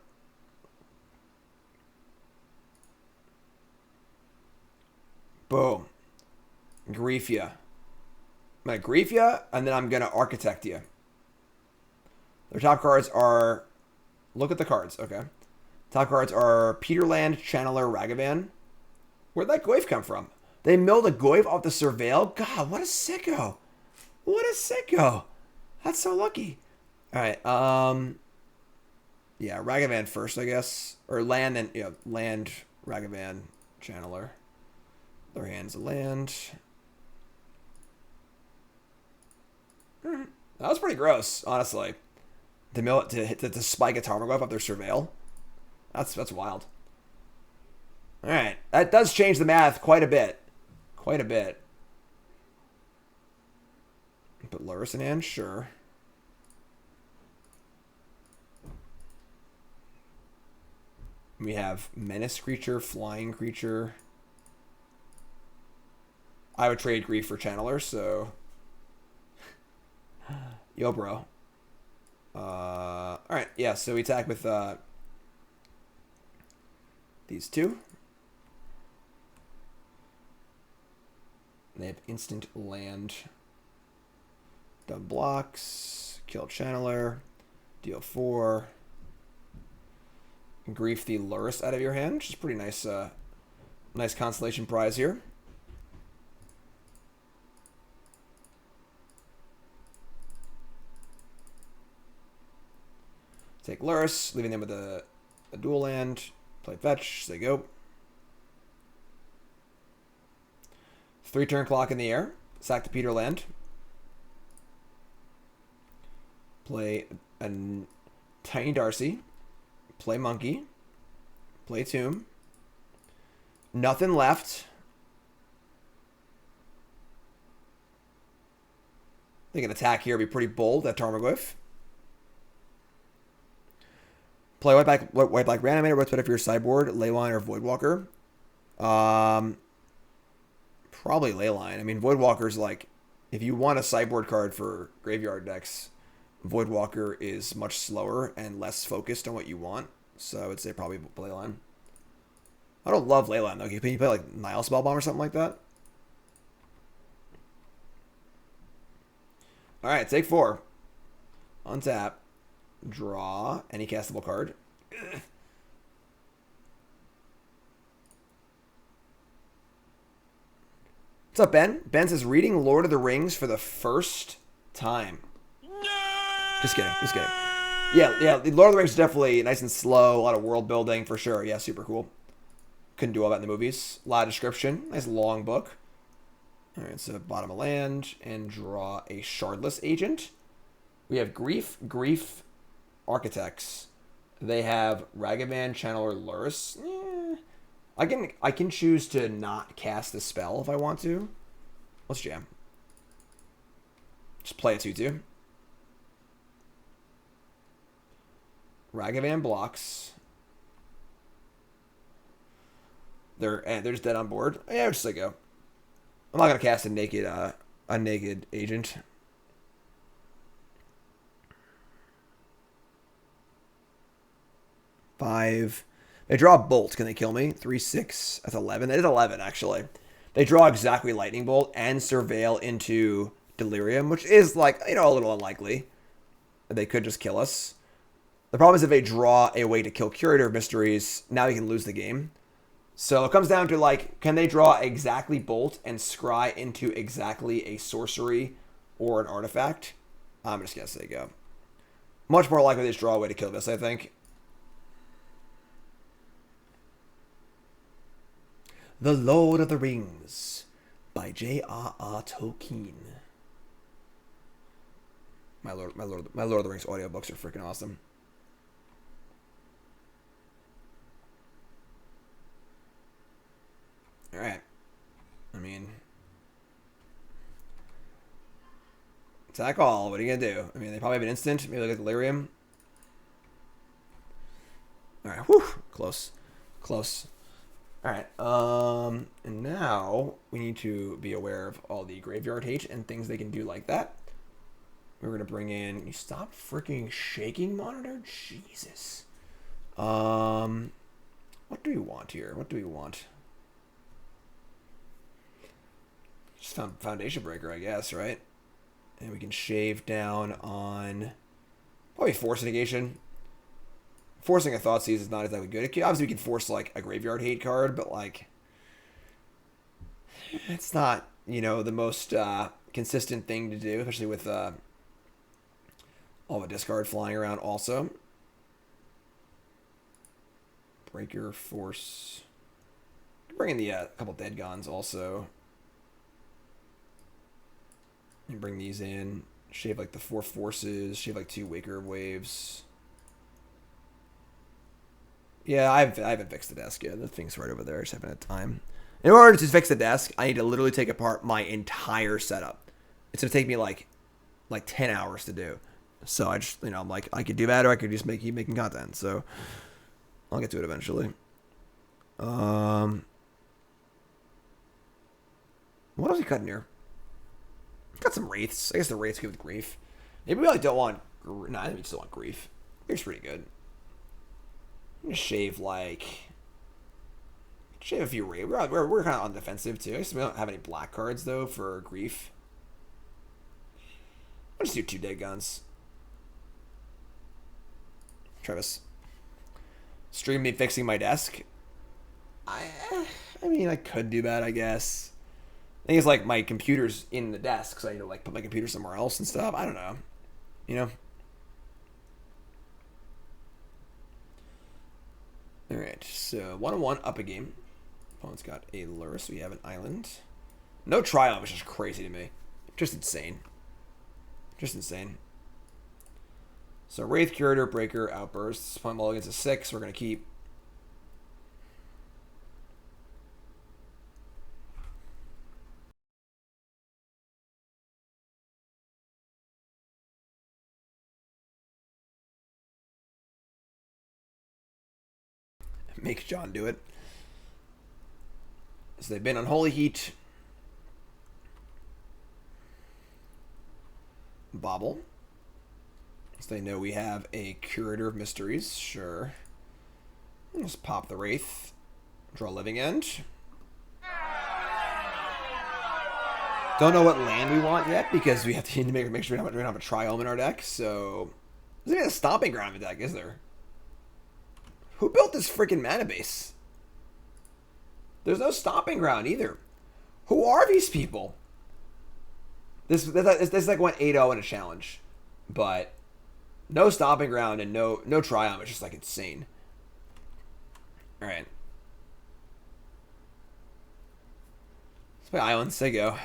Boom. Grief ya. I'm going to grief ya, and then I'm going to architect ya. Their top cards are... Look at the cards, okay. Top cards are Peterland, Channeler, Ragavan. Where'd that Goyf come from? They milled a Goyf off the Surveil? God, what a sicko. What a sicko. That's so lucky. Alright, yeah, Ragavan first, I guess. Or land and, yeah, land, Ragavan, Channeler. Their hand's a land. That was pretty gross, honestly. To mill it, to spike a Tarmogoyf up their Surveil. That's wild. Alright, that does change the math quite a bit. Quite a bit. Put Lurrus in hand, sure. We have Menace creature, Flying creature. I would trade Grief for Channeler, so... Yo, bro. Alright, yeah, so we attack with these two. They have instant land. Done blocks. Kill Channeler. Deal 4. Grief the Lurrus out of your hand, which is pretty nice. Nice consolation prize here. Take Lurrus, leaving them with a dual land. Play fetch, they go. 3-turn clock in the air. Sack the Peterland. Play a Tiny Darcy. Play Monkey. Play Tomb. Nothing left. I think an attack here would be pretty bold at Tarmogoyf. Play white black Reanimator. What's better for your sideboard? Leyline or Voidwalker? Probably Leyline. I mean, Voidwalker's like, if you want a sideboard card for graveyard decks, Voidwalker is much slower and less focused on what you want. So I would say probably Leyline. I don't love Leyline though. Can you play like Nile Spellbomb or something like that? Alright, take 4. Untap. Draw any castable card. What's up, Ben? Ben says, reading Lord of the Rings for the first time. Just kidding. Just kidding. Yeah. The Lord of the Rings is definitely nice and slow. A lot of world building for sure. Yeah, super cool. Couldn't do all that in the movies. A lot of description. Nice long book. All right, so bottom of land and draw a Shardless Agent. We have Grief, Architects. They have Ragavan, Channeler, Luris. I can choose to not cast a spell if I want to. Let's jam. Just play a 2/2. Ragavan blocks. They're just dead on board. Yeah, just let go. I'm not gonna cast a naked agent. Five. They draw a bolt. Can they kill me? 3/6. That's 11. That is 11 actually. They draw exactly lightning bolt and surveil into delirium, which is like a little unlikely. They could just kill us. The problem is if they draw a way to kill Curator of Mysteries, now we can lose the game. So it comes down to like, can they draw exactly bolt and scry into exactly a sorcery or an artifact? I'm just gonna say go. Much more likely they just draw a way to kill this, I think. The Lord of the Rings by J.R.R. Tolkien. My Lord of the Rings audiobooks are freaking awesome. All right. I mean, attack all. What are you gonna do? I mean, they probably have an instant. Maybe they'll get delirium. All right. Whew. Close. All right. And now we need to be aware of all the graveyard hate and things they can do like that. We're gonna bring in. You stop freaking shaking, monitor. Jesus. What do we want here? What do we want? Just Foundation Breaker, I guess, right? And we can shave down on probably Force of Negation. Forcing a Thoughtseize is not exactly good. Obviously, we can force like a graveyard hate card, but like it's not the most consistent thing to do, especially with all the discard flying around. Also, Breaker, Force. Bring in the couple Dead Gons also. And bring these in. Shave like the 4 forces. Shave like 2 Waker Waves. Yeah, I haven't fixed the desk yet. The thing's right over there. I just haven't had time. In order to fix the desk, I need to literally take apart my entire setup. It's gonna take me like 10 hours to do. So I just I'm like, I could do that, or I could just keep making content. So I'll get to it eventually. What else we cutting here? Got some Wraiths. I guess the Wraiths good with Grief. Maybe we don't want... No, I think we still want Grief. Grief's pretty good. I'm gonna shave a few Wraiths. We're kind of on the defensive too. I guess we don't have any black cards though for Grief. I'll just do 2 Dead Guns. Travis. Stream me fixing my desk. I mean, I could do that, I guess. I think it's like my computer's in the desk, so I need to like put my computer somewhere else and stuff. I don't know. Alright, so 1-1 up a game. Opponent's got a Luris. We have an island. No Triumph, which is crazy to me. Just insane. So Wraith, Curator, Breaker, Outbursts. Opponent mulligans a 6. We're going to keep. Make John do it. So they've been on Holy Heat. Bobble. So they know we have a Curator of Mysteries. Sure. Just pop the Wraith. Draw Living End. Don't know what land we want yet because we have to make sure we don't have a Triome in our deck. So There's even a Stomping Ground in the deck, is there? Who built this freaking mana base? There's no Stomping Ground either. Who are these people? This like went 8-0 in a challenge. But no Stomping Ground and no Triumph. It's just like insane. Alright. Let's play Island Sego.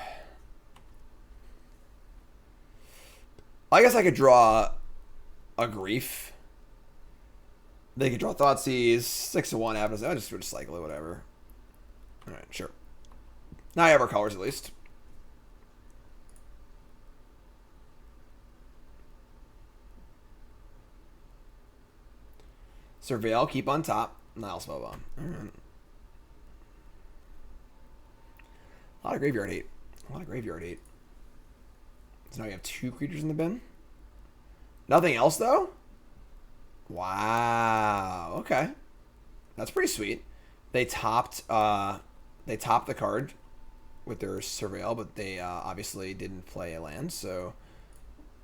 I guess I could draw a Grief. They could draw Thoughtseize. 6-1 happens. I just would cycle it, whatever. Alright, sure. Now I have our colors at least. Surveil, keep on top. Nile Spellbomb. Alright. A lot of graveyard hate. A lot of graveyard hate. So now you have 2 creatures in the bin. Nothing else though? Wow. Okay. That's pretty sweet. They topped the card with their Surveil, but they obviously didn't play a land, so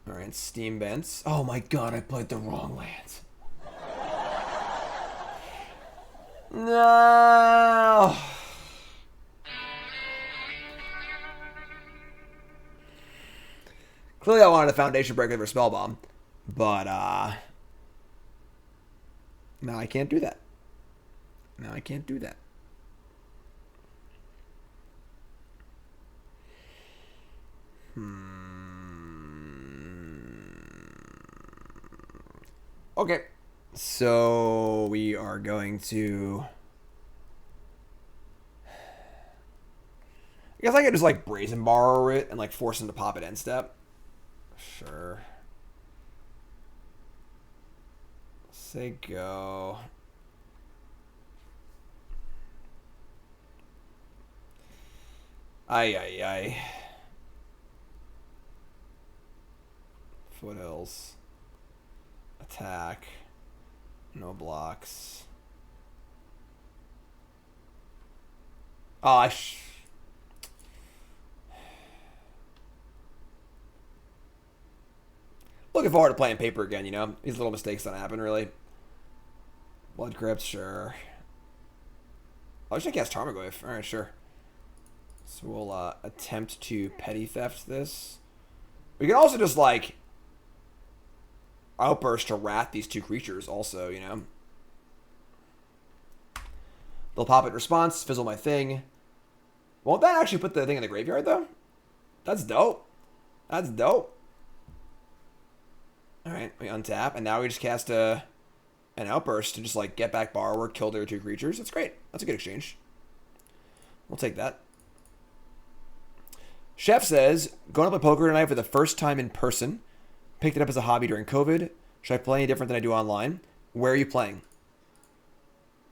alright, Steam Vents. Oh my god, I played the wrong land. No. Clearly I wanted a Foundation Breaker for Spellbomb, but now I can't do that. Now I can't do that. Okay. So we are going to... I guess I could just like Brazen Borrower it and like force him to pop it end step. Sure. Say go. Ay. Foothills. Attack. No blocks. Oh, looking forward to playing paper again, you know? These little mistakes don't happen, really. Blood Crypt, sure. Oh, I should cast Tarmogoyf. Alright, sure. So we'll attempt to Petty Theft this. We can also just, like, Outburst to Wrath these 2 creatures also, you know? They'll pop it in response, fizzle my thing. Won't that actually put the thing in the graveyard, though? That's dope. That's dope. Alright, we untap, and now we just cast an Outburst to just, like, get back Borrower, kill their 2 creatures. That's great. That's a good exchange. We'll take that. Chef says, going to play poker tonight for the first time in person. Picked it up as a hobby during COVID. Should I play any different than I do online? Where are you playing?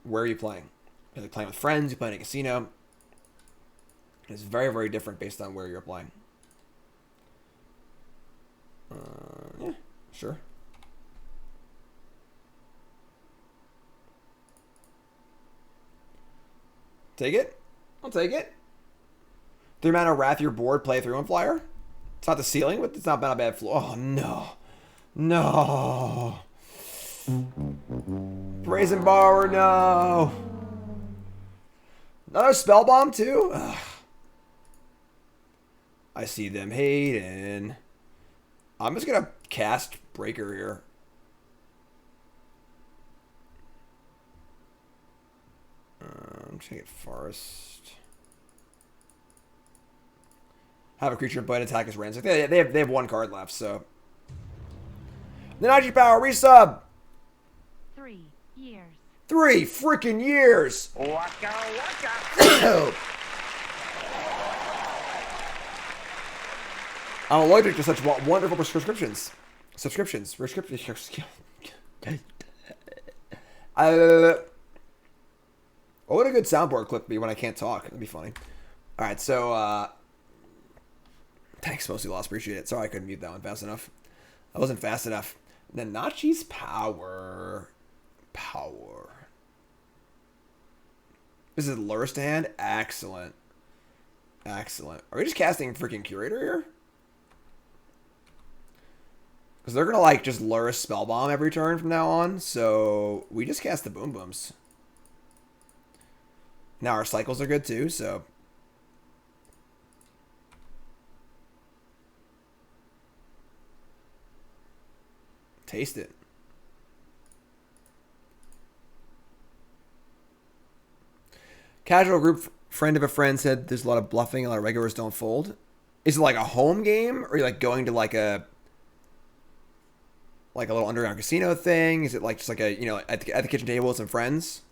Where are you playing? Are you playing with friends? You playing in a casino? It's very, very different based on where you're playing. Yeah, sure. Take it? I'll take it. 3 mana Wrath your board, play a 3/1 flyer. It's not the ceiling, but it's not been a bad floor. Oh, no. No. Brazen Borrower, no. Another Spellbomb, too? Ugh. I see them hating. I'm just going to cast Breaker here. I'm just going to get Forest. Have a creature bite attack as Ransack. They have 1 card left, so. Nanaji Power, resub! 3 years. 3 freaking years! Waka waka. I'm allergic to such wonderful prescriptions. Subscriptions. What would a good soundboard clip be when I can't talk? That'd be funny. Alright, so, thanks, Mostly Lost. Appreciate it. Sorry I couldn't mute that one fast enough. I wasn't fast enough. Nanachi's Power. This is Lurrus to hand? Excellent. Excellent. Are we just casting freaking Curator here? Because they're going to, like, just lure a Spellbomb every turn from now on. So we just cast the Boom Booms. Now our cycles are good, too, so... Taste it. Casual group friend of a friend said there's a lot of bluffing, a lot of regulars don't fold. Is it like a home game, or are you like going to like a little underground casino thing? Is it like just like a, you know, at the kitchen table with some friends?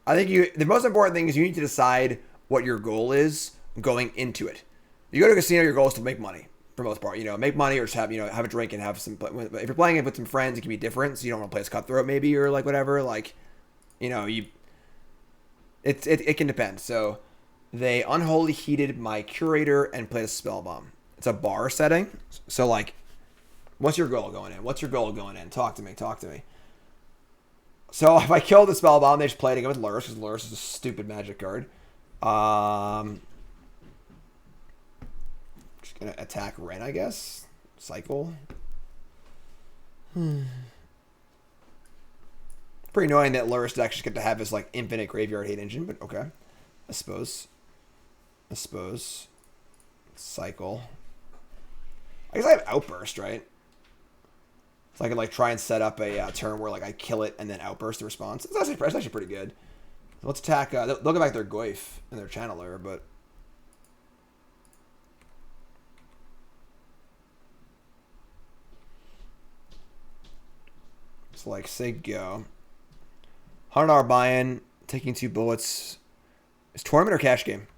I think the most important thing is you need to decide what your goal is going into it. You go to a casino, your goal is to make money for the most part. You know, make money or just have, you know, have a drink and have some. If you're playing it with some friends, it can be different. So you don't want to play as cutthroat maybe, or like whatever. Like, you know, it can depend. So they unholy heated my Curator and played a Spellbomb. It's a bar setting. So like, what's your goal going in? What's your goal going in? Talk to me. Talk to me. So if I kill the Spellbomb, they just play it again with Lurrus, because Lurrus is a stupid magic card. Just gonna attack Ren, I guess. Cycle. Pretty annoying that Lurrus decks just get to have his like infinite graveyard hate engine, but okay. I suppose. Cycle. I guess I have Outburst, right? So I can like try and set up a turn where like I kill it and then Outburst the response. It's actually pretty good. So let's attack. They'll go back their Goyf and their Channeler, but it's like say go. $100 buy-in, taking 2 bullets. Is tournament or cash game?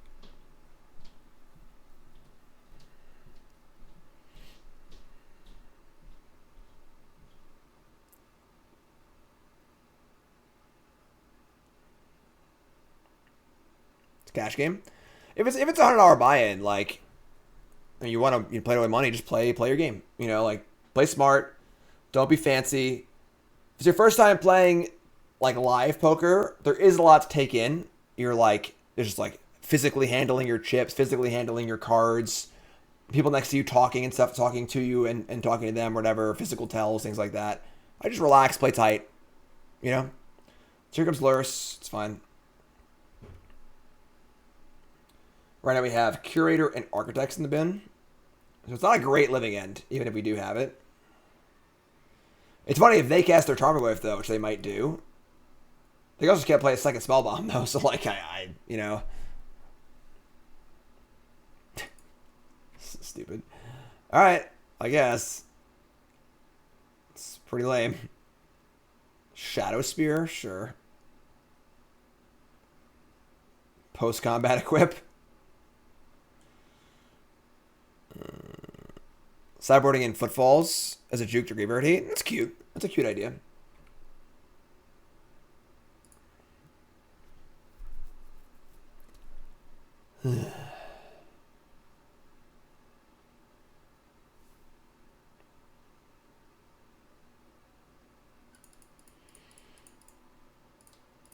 Cash game. If it's $100 buy-in, like, I mean, you play away money, just play your game. You know, like, play smart. Don't be fancy. If it's your first time playing like live poker, there is a lot to take in. You're like, there's just like physically handling your chips, physically handling your cards, people next to you talking and stuff, talking to you and talking to them, whatever, physical tells, things like that. I just relax, play tight. You know? So here comes Lurrus. It's fine. Right now we have Curator and Architects in the bin. So it's not a great living end, even if we do have it. It's funny if they cast their Tarmogoyf, though, which they might do. They also can't play a second Spellbomb, though, so, like, I you know. Stupid. Alright, I guess. It's pretty lame. Shadow Spear? Sure. Post-combat equip? Sideboarding in Footfalls as a juke to Graveyard Hate. That's cute. That's a cute idea.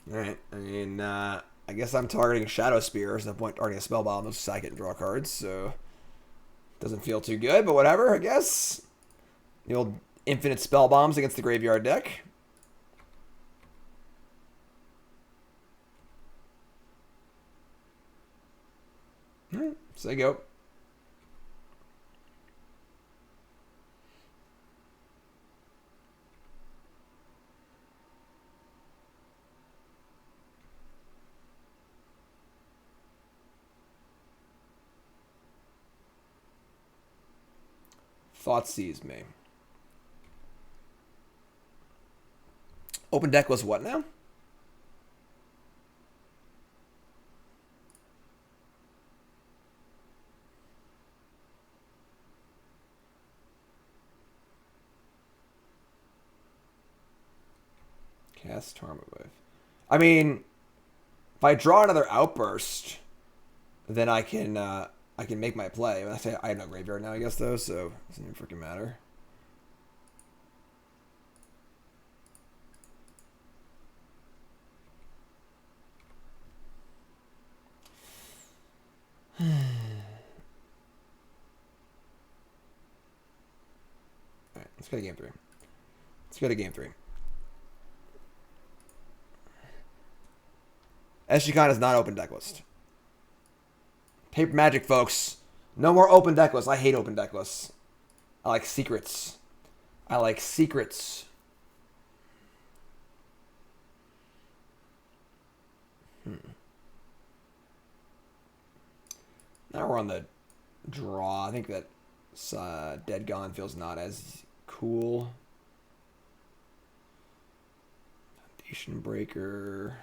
Alright, I mean, I guess I'm targeting Shadow Spear. There's no point targeting a Spellbomb. Those sack it and draw cards, so... Doesn't feel too good, but whatever, I guess. The old infinite Spellbombs against the graveyard deck. Alright, so you go. Thought sees me. Open deck was what now? Cast Tarmogoyf. I mean, if I draw another Outburst, then I can make my play. I say I have no graveyard now, I guess, though, so it doesn't even freaking matter. Let's go to game 3. Let's go to game 3. SGCon is not open deck list. Paper Magic, folks. No more open deck lists. I hate open deck lists. I like secrets. I like secrets. Now we're on the draw. I think that Dead Gone feels not as cool. Foundation Breaker.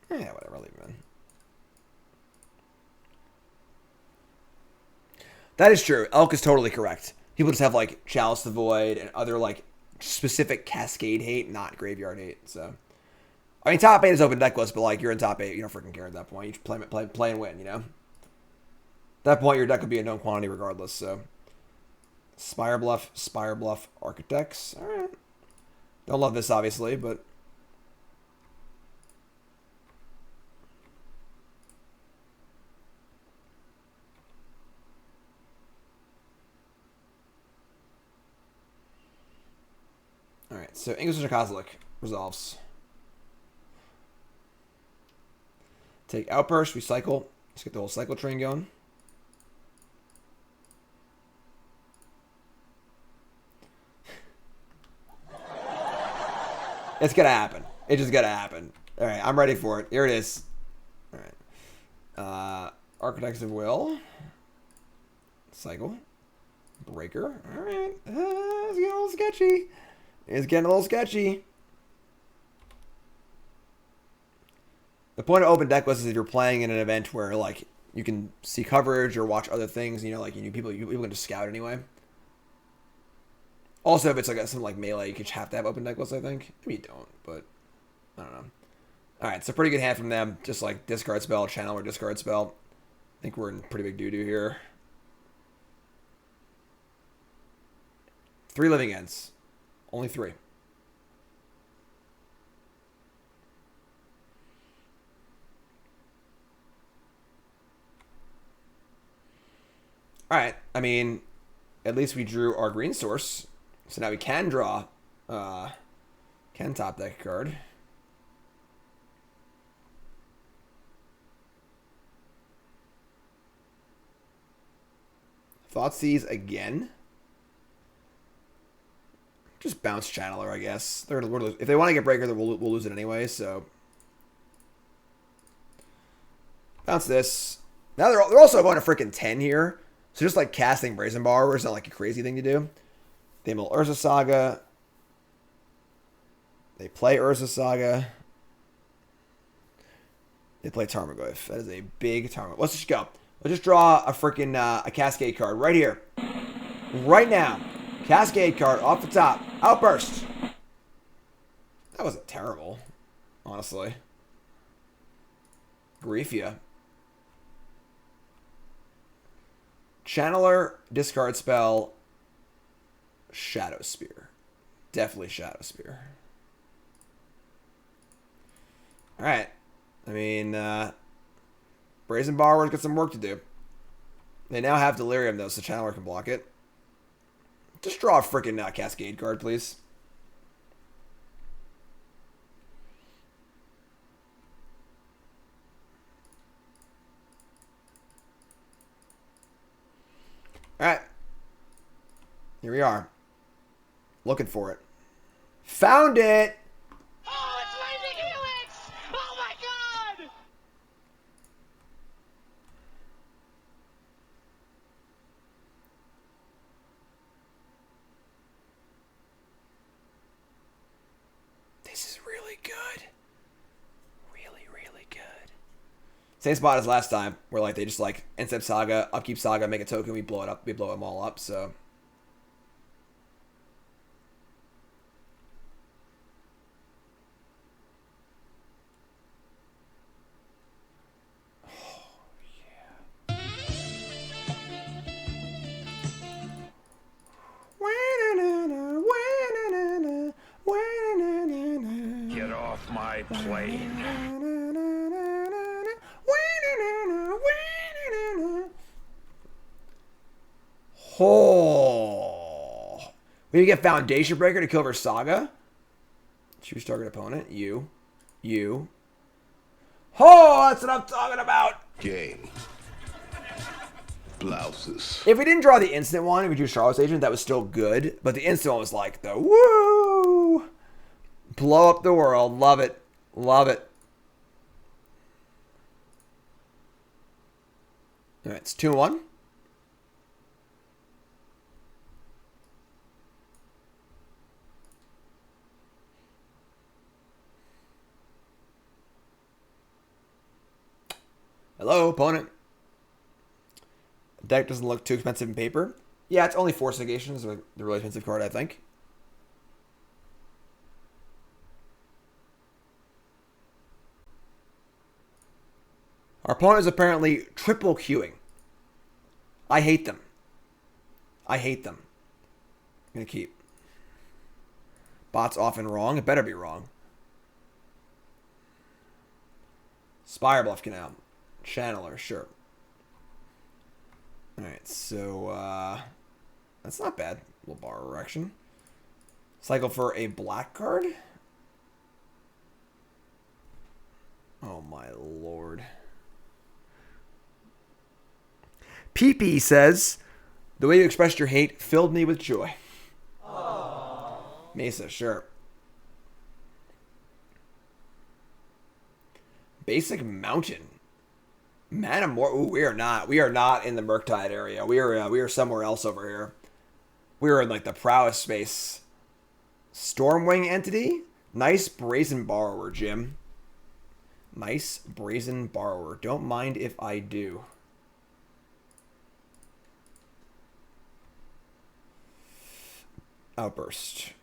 Yeah, whatever. I'll leave him in. That is true. Elk is totally correct. People just have like Chalice the Void and other like specific Cascade hate, not graveyard hate. So, I mean, top 8 is open deck list, but like you're in top 8, you don't freaking care at that point. You just play and win, you know? At that point, your deck would be a known quantity regardless. So, Spirebluff Architects. All right. Don't love this, obviously, but. Alright, so English Kozilek resolves. Take Outburst, recycle. Let's get the whole cycle train going. It's gonna happen. It just gotta happen. Alright, I'm ready for it. Here it is. Alright. Architects of Will. Cycle. Breaker. Alright. It's getting a little sketchy. It's getting a little sketchy. The point of open deck lists is if you're playing in an event where like you can see coverage or watch other things, you know, like people can just scout anyway. Also, if it's like something like melee, you could have to have open deck lists, I think. Maybe you don't, but I don't know. Alright, so pretty good hand from them. Just like discard spell, channel or discard spell. I think we're in pretty big doo-doo here. 3 living ends. Only 3. Alright, I mean, at least we drew our green source. So now we can draw, can top deck a card. Thoughtseize again. Just bounce Channeler, I guess. If they want to get Breaker, then we'll lose it anyway, so. Bounce this. Now they're also going to freaking 10 here. So just like casting Brazen Borrower is not like a crazy thing to do. They mill Urza Saga. They play Urza Saga. They play Tarmogoyf. That is a big Tarmogoyf. Let's just go. Let's just draw a freaking a Cascade card right here. Right now. Cascade card off the top. Outburst. That wasn't terrible, honestly. Griefia. Channeler, discard spell, Shadow Spear. Definitely Shadow Spear. Alright. I mean, Brazen Borrower's got some work to do. They now have Delirium, though, so Channeler can block it. Just draw a freaking Cascade card, please. Alright. Here we are. Looking for it. Found it! Oh, it's Rvng Helix! Oh my god! This is really good. Really, really good. Same spot as last time, where like they just like Instep Saga, Upkeep Saga, make a token, we blow it up, we blow them all up, so. Get off my plane. Oh. We get Foundation Breaker to kill Versaga. Choose target opponent. You. Oh, that's what I'm talking about. Game. Blouses. If we didn't draw the instant one and we drew Shardless Agent, that was still good. But the instant one was like the woo! Blow up the world. Love it. Love it. Alright, it's 2-1. Hello, opponent. Deck doesn't look too expensive in paper. Yeah, it's only Force of Negation is the really expensive card, I think. Our opponent is apparently triple queuing. I hate them. I hate them. I'm going to keep. Bot's often wrong. It better be wrong. Spirebluff Canal. Channeler, sure. Alright, so, that's not bad. Little borrower action. Cycle for a black card? Oh my lord. PP says, the way you expressed your hate filled me with joy. Aww. Mesa, sure. Basic Mountain. Mana more. Ooh, we are not in the Murktide area. We are somewhere else over here. We are in like the prowess space. Stormwing entity. Nice Brazen Borrower, Jim. Nice Brazen Borrower. Don't mind if I do. Outburst.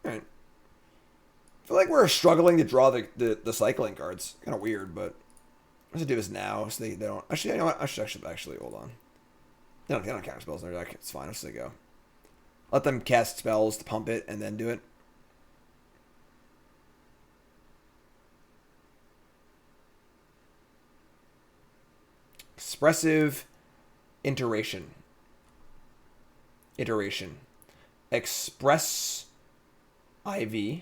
Alright. I feel like we're struggling to draw the cycling cards. Kind of weird, but I'm going to do this now so they don't. Actually, you know what? I should actually hold on. They don't cast spells in their deck. It's fine. I'll just let it go. Let them cast spells to pump it and then do it. Expressive iteration. Express IV.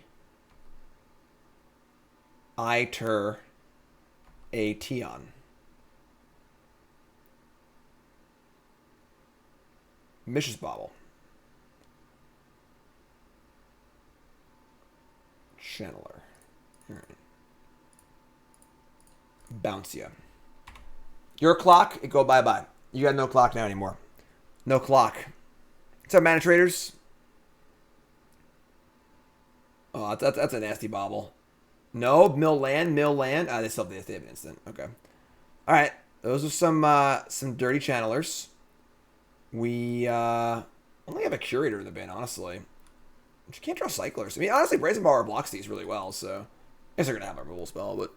Iter Aetion. Mish's Bobble. Channeler. Alright. Bounce ya. Your clock, it go bye-bye. You got no clock now anymore. No clock. What's up, mana traders? Oh, that's a nasty bobble. No, mill land. Ah, they still have an instant. Okay. All right, those are some dirty channelers. We only have a curator in the bin, honestly. But you can't draw cyclers. I mean, honestly, Brazen Borrower blocks these really well, so I guess they're gonna have a removal spell. But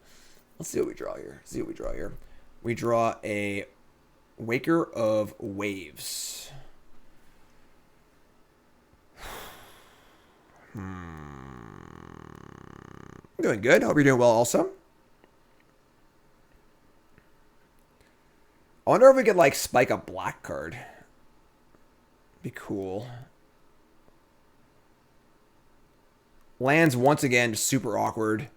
let's see what we draw here. We draw a Waker of Waves. Doing good. Hope you're doing well also. I wonder if we could, like, spike a black card. Be cool. Lands, once again, just super awkward.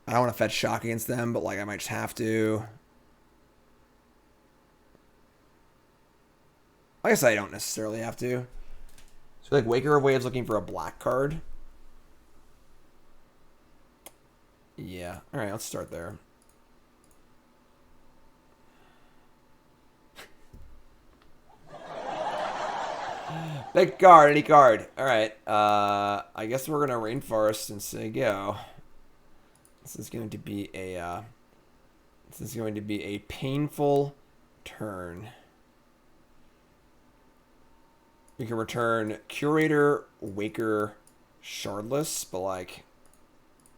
I don't want to fetch shock against them, but, like, I might just have to. I guess I don't necessarily have to. So, like, Waker of Waves looking for a black card. Yeah. All right, let's start there. Big card, any card. All right. I guess we're gonna Rainforest and say go. This is going to be a painful turn. We can return Curator, Waker, Shardless, but like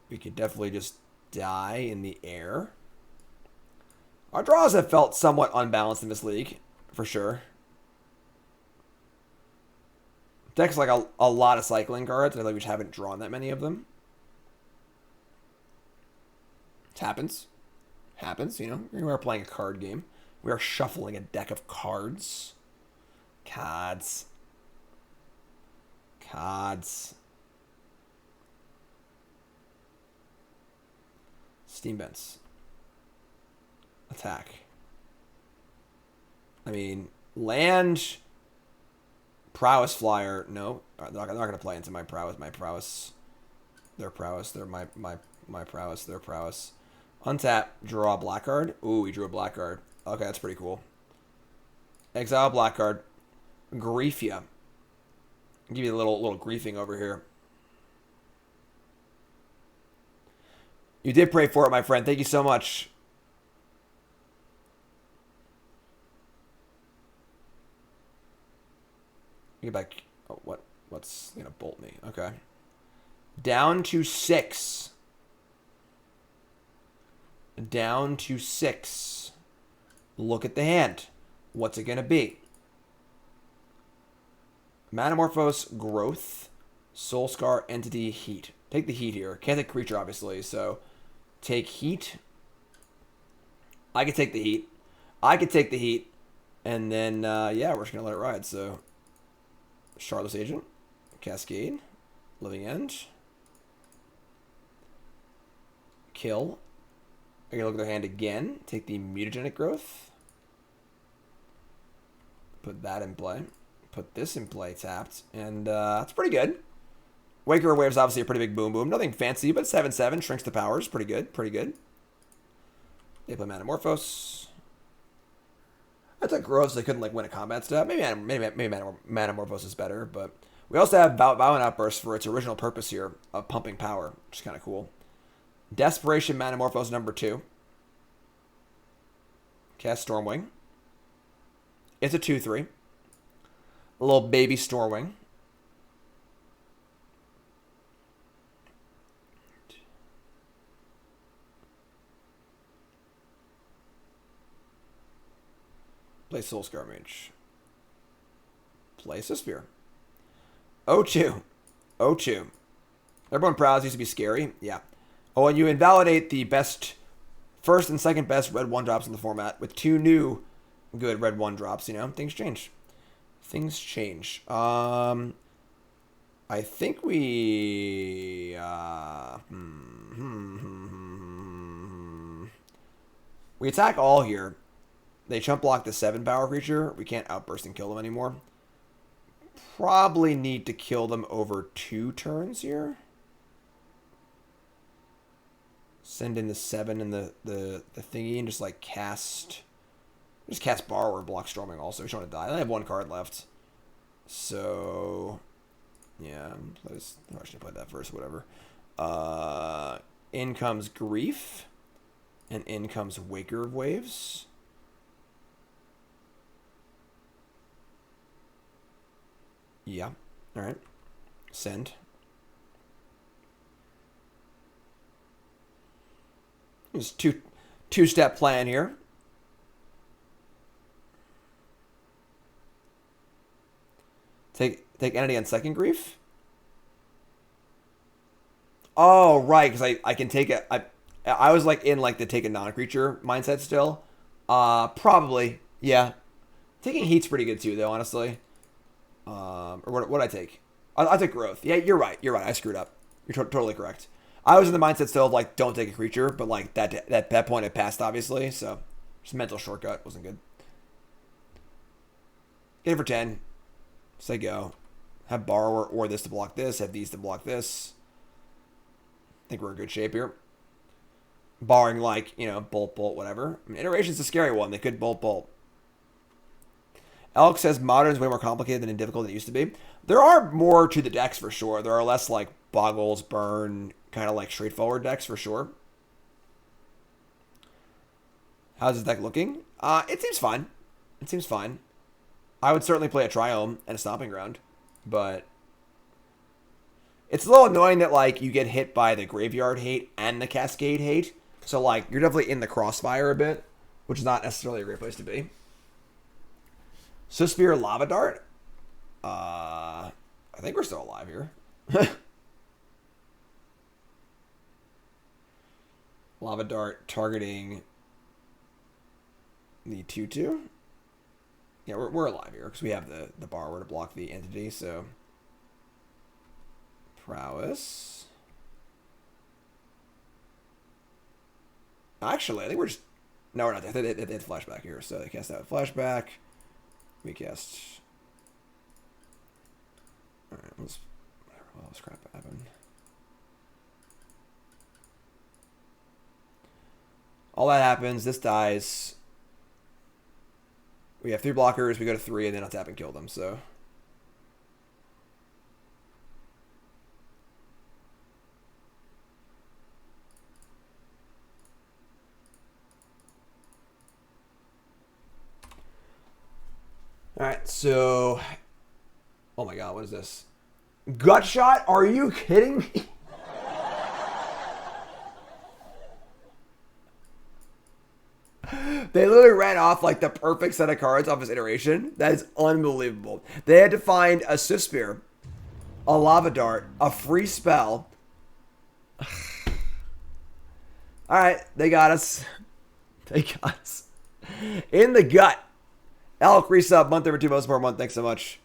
we could definitely just die in the air. Our draws have felt somewhat unbalanced in this league, for sure. Deck's like a lot of cycling cards, and I feel like we just haven't drawn that many of them. It happens. Happens, you know. We are playing a card game. We are shuffling a deck of cards. Cards. Cards. Steam Vents. Attack. I mean, land. Prowess Flyer. No. They're not going to play into my prowess. My prowess. Their prowess. They're my prowess. Their prowess. Untap. Draw a black card. Ooh, he drew a black card. Okay, that's pretty cool. Exile black card. Grief ya. Give you a little griefing over here. You did pray for it, my friend. Thank you so much. Get back. Oh, what's gonna bolt me? Okay. Down to 6. Down to 6. Look at the hand. What's it gonna be? Manamorphose, Growth, Soulscar, Entity, Heat. Take the Heat here. Can't take creature, obviously, so take Heat. I could take the Heat. I could take the Heat. And then, yeah, we're just going to let it ride. So, Shardless Agent, Cascade, Living End, kill. I'm going to look at their hand again. Take the Mutagenic Growth. Put that in play. Put this in play tapped. And that's pretty good. Waker Wave's obviously a pretty big boom boom. Nothing fancy, but 7/7 shrinks the powers. Pretty good. Pretty good. They play Manamorphose. I took Growth so they couldn't like win a combat step. Maybe Manamorphose is better, but we also have Violent Outburst for its original purpose here of pumping power, which is kind of cool. Desperation Manamorphose number 2. Cast Stormwing. It's a 2/3. A little baby Stormwing. Play Soulscar Mage. Play Susphere. O2. O2. Everyone Prowls used to be scary. Yeah. Oh, and you invalidate the best, first and second best red 1-drops in the format with 2 new good red 1-drops. You know, things change. Things change. I think we... We attack all here. They chump block the 7-power creature. We can't outburst and kill them anymore. Probably need to kill them over 2 turns here. Send in the 7 and the thingy and just like cast... Just cast Borrower and block Storming also. We don't want to die. I have 1 card left. So... Yeah, I should play that first, whatever. In comes Grief. And in comes Waker of Waves. Yeah. Alright. Send. There's two-step plan here. Take Entity on second Grief. Oh, right, because I can take it. I was like in like the take a non-creature mindset still. Probably, yeah. Taking Heat's pretty good too, though, honestly. Or what I take? I took Growth. Yeah, you're right. You're right. I screwed up. You're totally correct. I was in the mindset still of like don't take a creature, but like that point had passed obviously, so just mental shortcut wasn't good. Get it for 10. Say go. Have Borrower or this to block this. Have these to block this. I think we're in good shape here. Barring like, you know, bolt, whatever. I mean, Iteration's a scary one. They could bolt. Elk says Modern's way more complicated than difficult than it used to be. There are more to the decks for sure. There are less like Boggles, Burn, kind of like straightforward decks for sure. How's this deck looking? It seems fine. It seems fine. I would certainly play a Triome and a Stomping Ground, but it's a little annoying that like you get hit by the Graveyard Hate and the Cascade Hate. So like you're definitely in the crossfire a bit, which is not necessarily a great place to be. Susphere Lava Dart. I think we're still alive here. Lava Dart targeting the 2/2. Yeah, we're alive here because we have the Borrower to block the entity, so Prowess. Actually, I think we're just... No, we're not. They had flashback here, so they cast out flashback. We cast... Alright, let's... What else crap happened? All that happens. This dies. We have 3 blockers. We go to 3, and then I'll tap and kill them, so... Alright, so... Oh my god, what is this? Gut shot? Are you kidding me? They literally ran off like the perfect set of cards off his iteration. That is unbelievable. They had to find a Swift Spear, a Lava Dart, a free spell. Alright, they got us. They got us. In the gut. Alec, resub, month over 2 most per month. Thanks so much.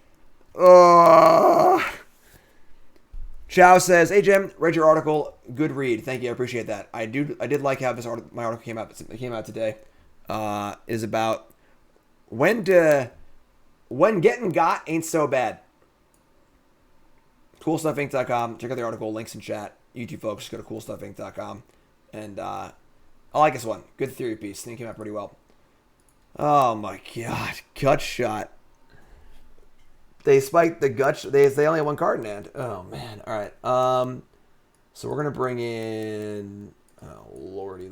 Chow says, "Hey Jim, read your article. Good read. Thank you. I appreciate that. I did like how my article came out. It came out today. Is about when getting got ain't so bad. CoolStuffInc.com. Check out the article. Links in chat. YouTube folks, go to CoolStuffInc.com. And I like this one. Good theory piece. I think it came out pretty well. Oh my god, gut shot. They spiked the gut. They only have 1 card in hand. Oh man. All right. So we're gonna bring in. Oh lordy.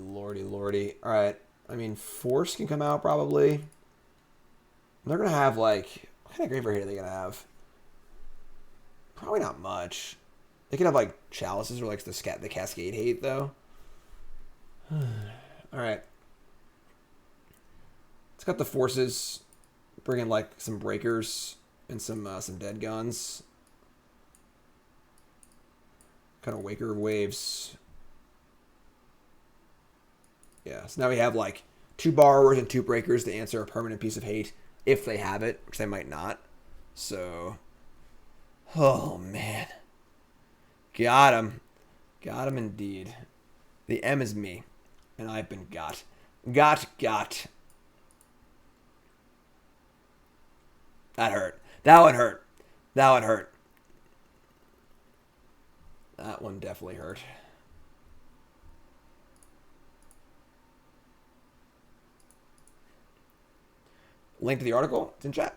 All right. I mean, Force can come out probably. They're gonna have like, what kind of graveyard hate are they gonna have? Probably not much. They could have like Chalices or like the Cascade hate though. All right. It's got the Forces. Bring in like some Breakers. And some dead guns. Kind of Waker of Waves. Yeah, so now we have like 2 Borrowers and 2 Breakers to answer a permanent piece of hate. If they have it, which they might not. So, oh man. Got him. Got him indeed. The M is me. And I've been got. Got. That hurt. That one hurt. That one hurt. That one definitely hurt. Link to the article. It's in chat.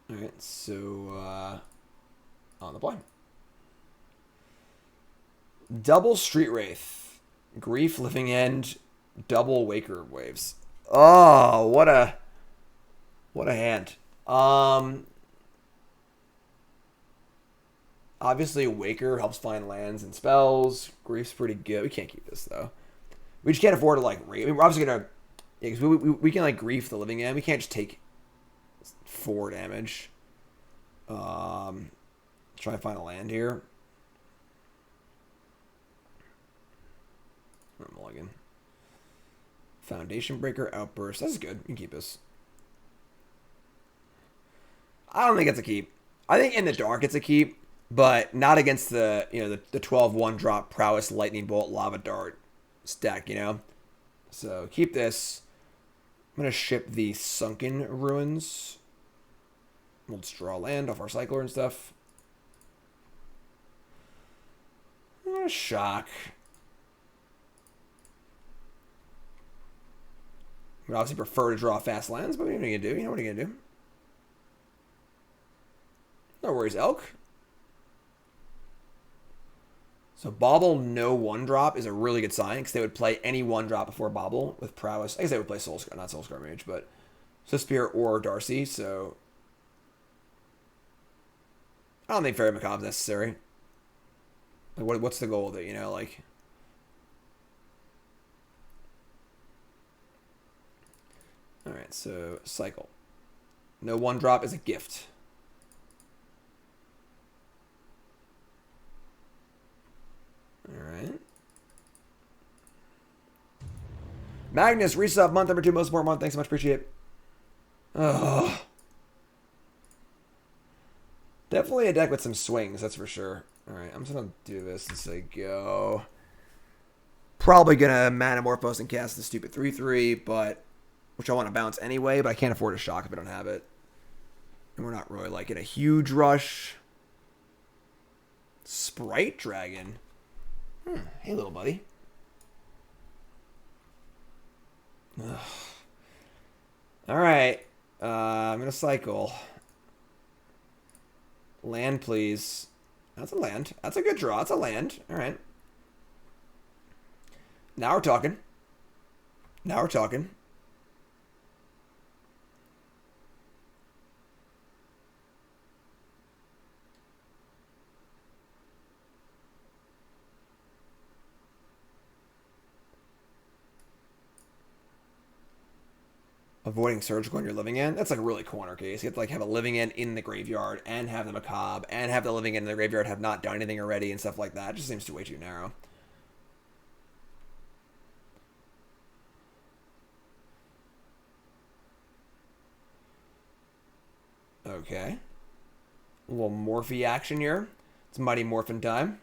All right, so on the play. Double Street Wraith. Grief, Living End, double Waker Waves. Oh, what a hand. Obviously Waker helps find lands and spells. Grief's pretty good. We can't keep this though. We just can't afford to like I mean, we're obviously gonna because we can like Grief the Living End. We can't just take 4 damage. Try and find a land here. Mulligan. Foundation Breaker, Outburst. That's good. You can keep this. I don't think it's a keep. I think in the dark it's a keep, but not against the the 12/1 drop Prowess, Lightning Bolt, Lava Dart stack. So keep this. I'm gonna ship the Sunken Ruins. We'll just draw land off our cycler and stuff. Shock. Would obviously prefer to draw fast lands, but what are you gonna do? You know what you're gonna do. No worries, Elk. So Bauble no 1-drop is a really good sign because they would play any 1-drop before Bauble with Prowess. I guess they would play Soulscar, not Soulscar Mage, but Spear or Darcy. So I don't think Faerie Macabre is necessary. Like, what's the goal of it? Like. All right, so cycle. No 1-drop is a gift. All right. Magnus, resub, month number 2, most important month. Thanks so much, appreciate it. Ugh. Definitely a deck with some swings, that's for sure. Alright, I'm just gonna do this and say go. Probably gonna Manamorphose and cast the stupid 3/3, but which I want to bounce anyway, but I can't afford a shock if I don't have it. And we're not really like in a huge rush. Sprite Dragon. Hey, little buddy. Ugh. All right. I'm going to cycle. Land, please. That's a land. That's a good draw. That's a land. All right. Now we're talking. Now we're talking. Avoiding surgical in your living end. That's like a really corner case. You have to like have a living end in the graveyard and have the Macabre and have the living end in the graveyard have not done anything already and stuff like that. It just seems way too narrow. Okay. A little Morphe action here. It's Mighty Morphin time.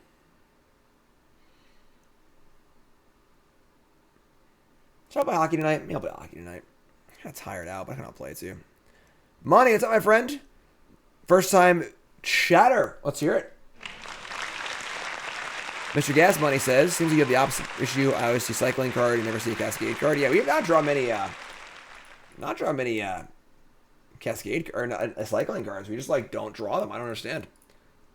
Should I play hockey tonight? Maybe I'll play hockey tonight. I'm kind of tired out, but I can play too. Money, what's up, my friend? First time chatter. Let's hear it. Mr. Gas Money says, seems you have the opposite issue. I always see cycling card, you never see a Cascade card. Yeah, we have not drawn many Cascade or cycling cards. We just like don't draw them. I don't understand.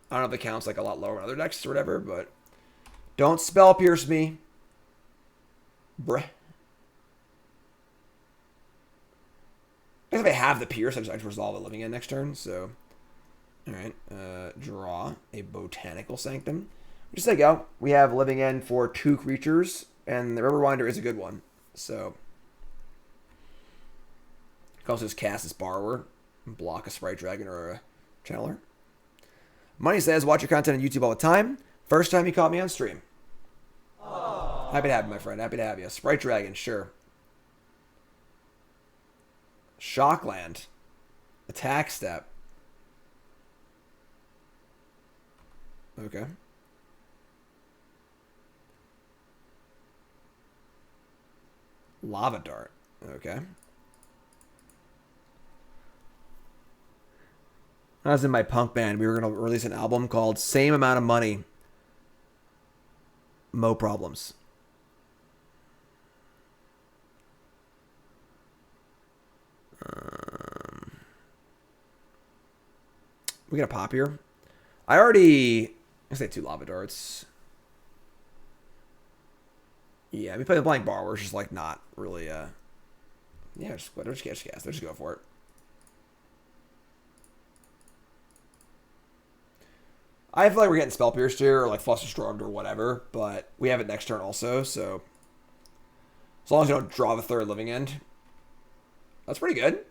I don't know if it counts like a lot lower in other decks or whatever, but don't spell pierce me. Bruh. If I have the pierce, I just resolve the living end next turn. So, all right, draw a Botanical Sanctum. Just like go. We have living end for 2 creatures, and the Riverwinder is a good one. So, you can also just cast this Borrower and block a Sprite Dragon or a Channeler. Money says, watch your content on YouTube all the time. First time you caught me on stream. Aww. Happy to have you, my friend. Happy to have you. Sprite Dragon, sure. Shockland. Attack step. Okay. Lava Dart. Okay. When I was in my punk band, we were going to release an album called Same Amount of Money, Mo Problems. We got a pop here. I say 2 Lava Darts. Yeah, we play the Blind Borrower, just like not really, yeah, just cast. Let's just go for it. I feel like we're getting Spell Pierced here, or like Flusterstormed or whatever, but we have it next turn also, so as long as you don't draw the 3rd living end, that's pretty good.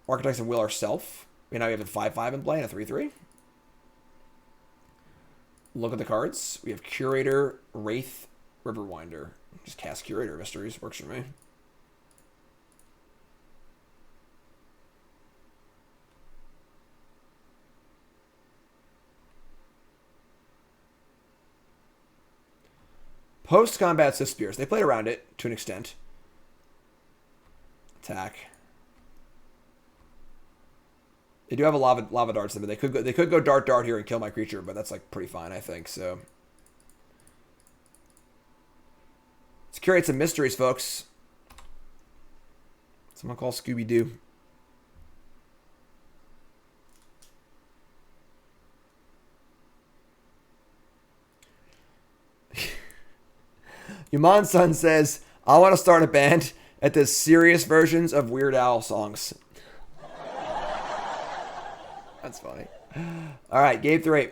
Architects and Will ourself. Now we have a 5/5 in play and a 3/3. Look at the cards. We have Curator, Wraith, Riverwinder. Just cast Curator of Mysteries. Works for me. Post-combat Sith Spears. They played around it to an extent. Attack. They do have a lava darts in them. They could go dart here and kill my creature, but that's like pretty fine, I think. So let's curate some mysteries, folks. Someone call Scooby Doo. Yaman Sun says, I want to start a band at the serious versions of Weird Al songs. That's funny. All right, game 3.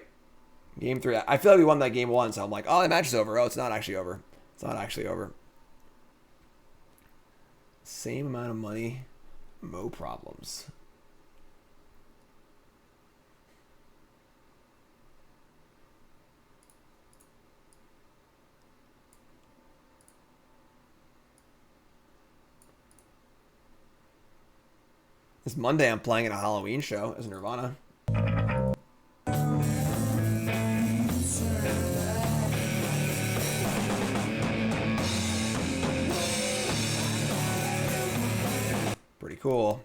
Game 3. I feel like we won that game 1, so I'm like, oh, the match is over. Oh, it's not actually over. It's not actually over. Same amount of money. Mo Problems. This Monday I'm playing at a Halloween show as Nirvana. Pretty cool.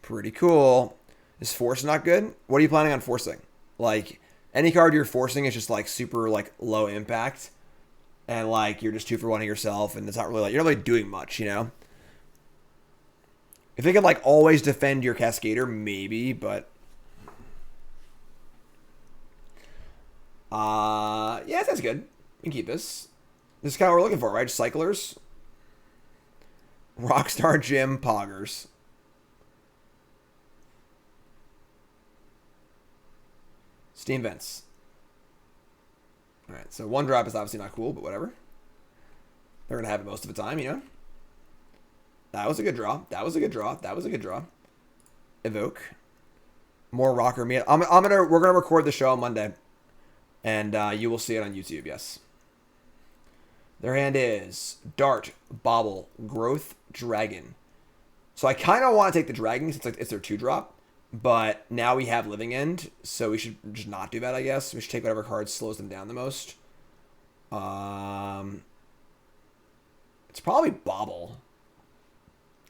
Pretty cool. Is Force not good? What are you planning on forcing? Like, any card you're forcing is just like super like low impact. And like you're just 2-for-1ing yourself, and it's not really like you're not really doing much, you know? If they could like always defend your Cascader, maybe, but yeah, that's good. We can keep this. This is kind of what we're looking for, right? Cyclers. Rockstar Gym Poggers. Steam Vents. Alright, so 1-drop is obviously not cool, but whatever. They're going to have it most of the time, you know? That was a good draw. That was a good draw. That was a good draw. Evoke. More rocker meat. We're gonna record the show on Monday. And you will see it on YouTube, yes. Their hand is Dart, Bobble, Growth, Dragon. So I kind of want to take the Dragon since it's their 2-drop. But now we have Living End, so we should just not do that, I guess. We should take whatever card slows them down the most. It's probably Bobble.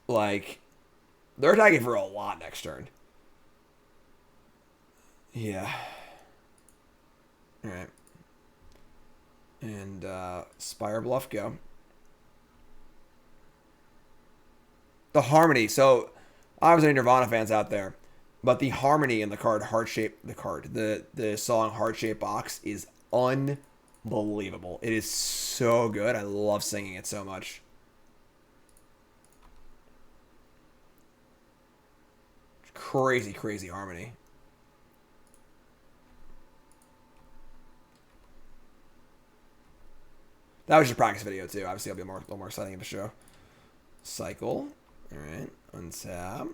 Like, they're attacking for a lot next turn. Yeah. Alright. And, Spirebluff, go. The Harmony. So, obviously Nirvana fans out there. But the harmony in the card, the song Heart Shape Box is unbelievable. It is so good. I love singing it so much. Crazy, crazy harmony. That was your practice video too. Obviously, it'll be a little more exciting of a show. Cycle. All right. Untap.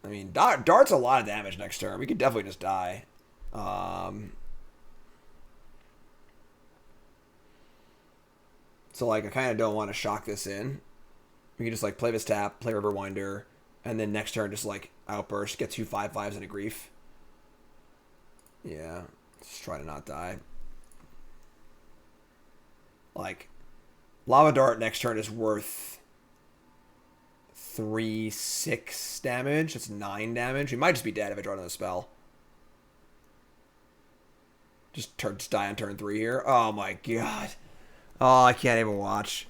I mean, Dart's a lot of damage next turn. We could definitely just die. So, like, I kind of don't want to shock this in. We can just, like, play this tap, play Riverwinder, and then next turn just, like, Outburst, get 2 5/5s and a Grief. Yeah. Just try to not die. Like, Lava Dart next turn is worth 3/6 damage. That's 9 damage. We might just be dead if I draw another spell. Just die on turn 3 here. Oh my god. Oh, I can't even watch.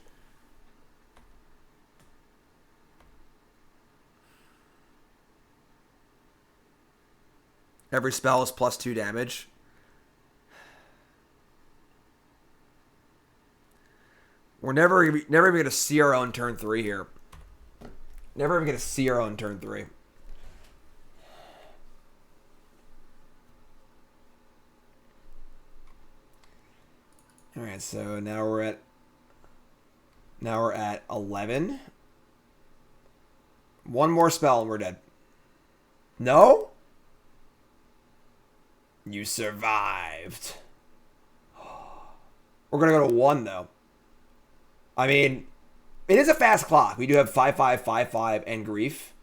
Every spell is +2 damage. We're never even going to see our own turn 3 here. Never even going to see our own turn 3. All right, so now we're at 11. One more spell and we're dead. No? You survived. We're going to go to 1 though. I mean, it is a fast clock. We do have 5/5, 5/5, and Grief.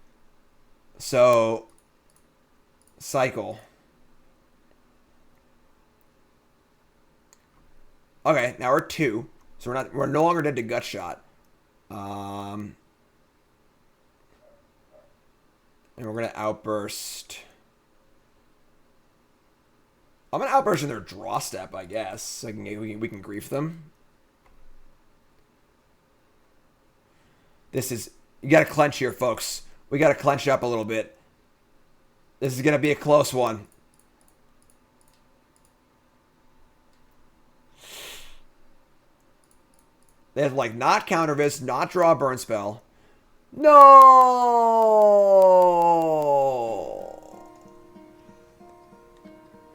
So, cycle. Okay, now we're 2. So we're no longer dead to Gut Shot. And we're gonna Outburst. I'm gonna Outburst in their draw step, I guess. So we can Grief them. This is... You gotta clench here, folks. We gotta clench up a little bit. This is gonna be a close one. They have, like, not counter this, not draw a burn spell. No!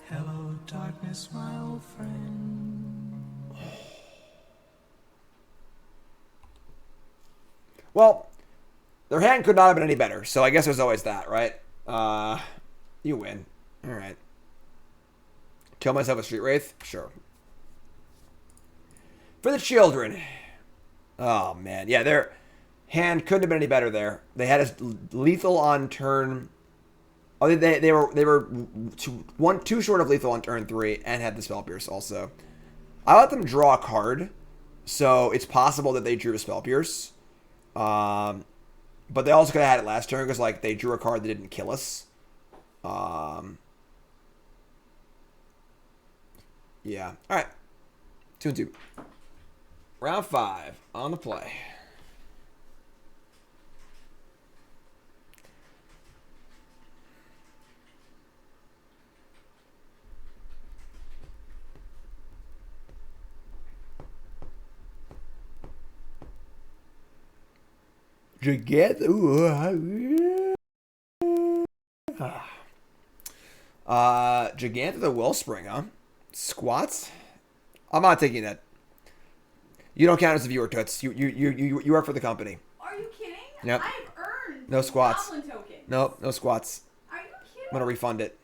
Hello, darkness, my old friend. Well, their hand could not have been any better, so I guess there's always that, right? You win. Alright. Kill myself with Street Wraith? Sure. For the children. Oh, man. Yeah, Hand couldn't have been any better there. They had us lethal on turn. Oh, they were too short of lethal on turn 3 and had the Spell Pierce also. I let them draw a card, so it's possible that they drew a Spell Pierce. But they also could have had it last turn because like they drew a card that didn't kill us. Yeah. All right. 2-2. Round 5 on the play. Jagantha the Wellspring, huh? Squats? I'm not taking that. You don't count as a viewer, Toots. You work for the company. Are you kidding? Yep. I've earned No squats. goblin tokens. Nope, no squats. Are you kidding? I'm gonna refund it.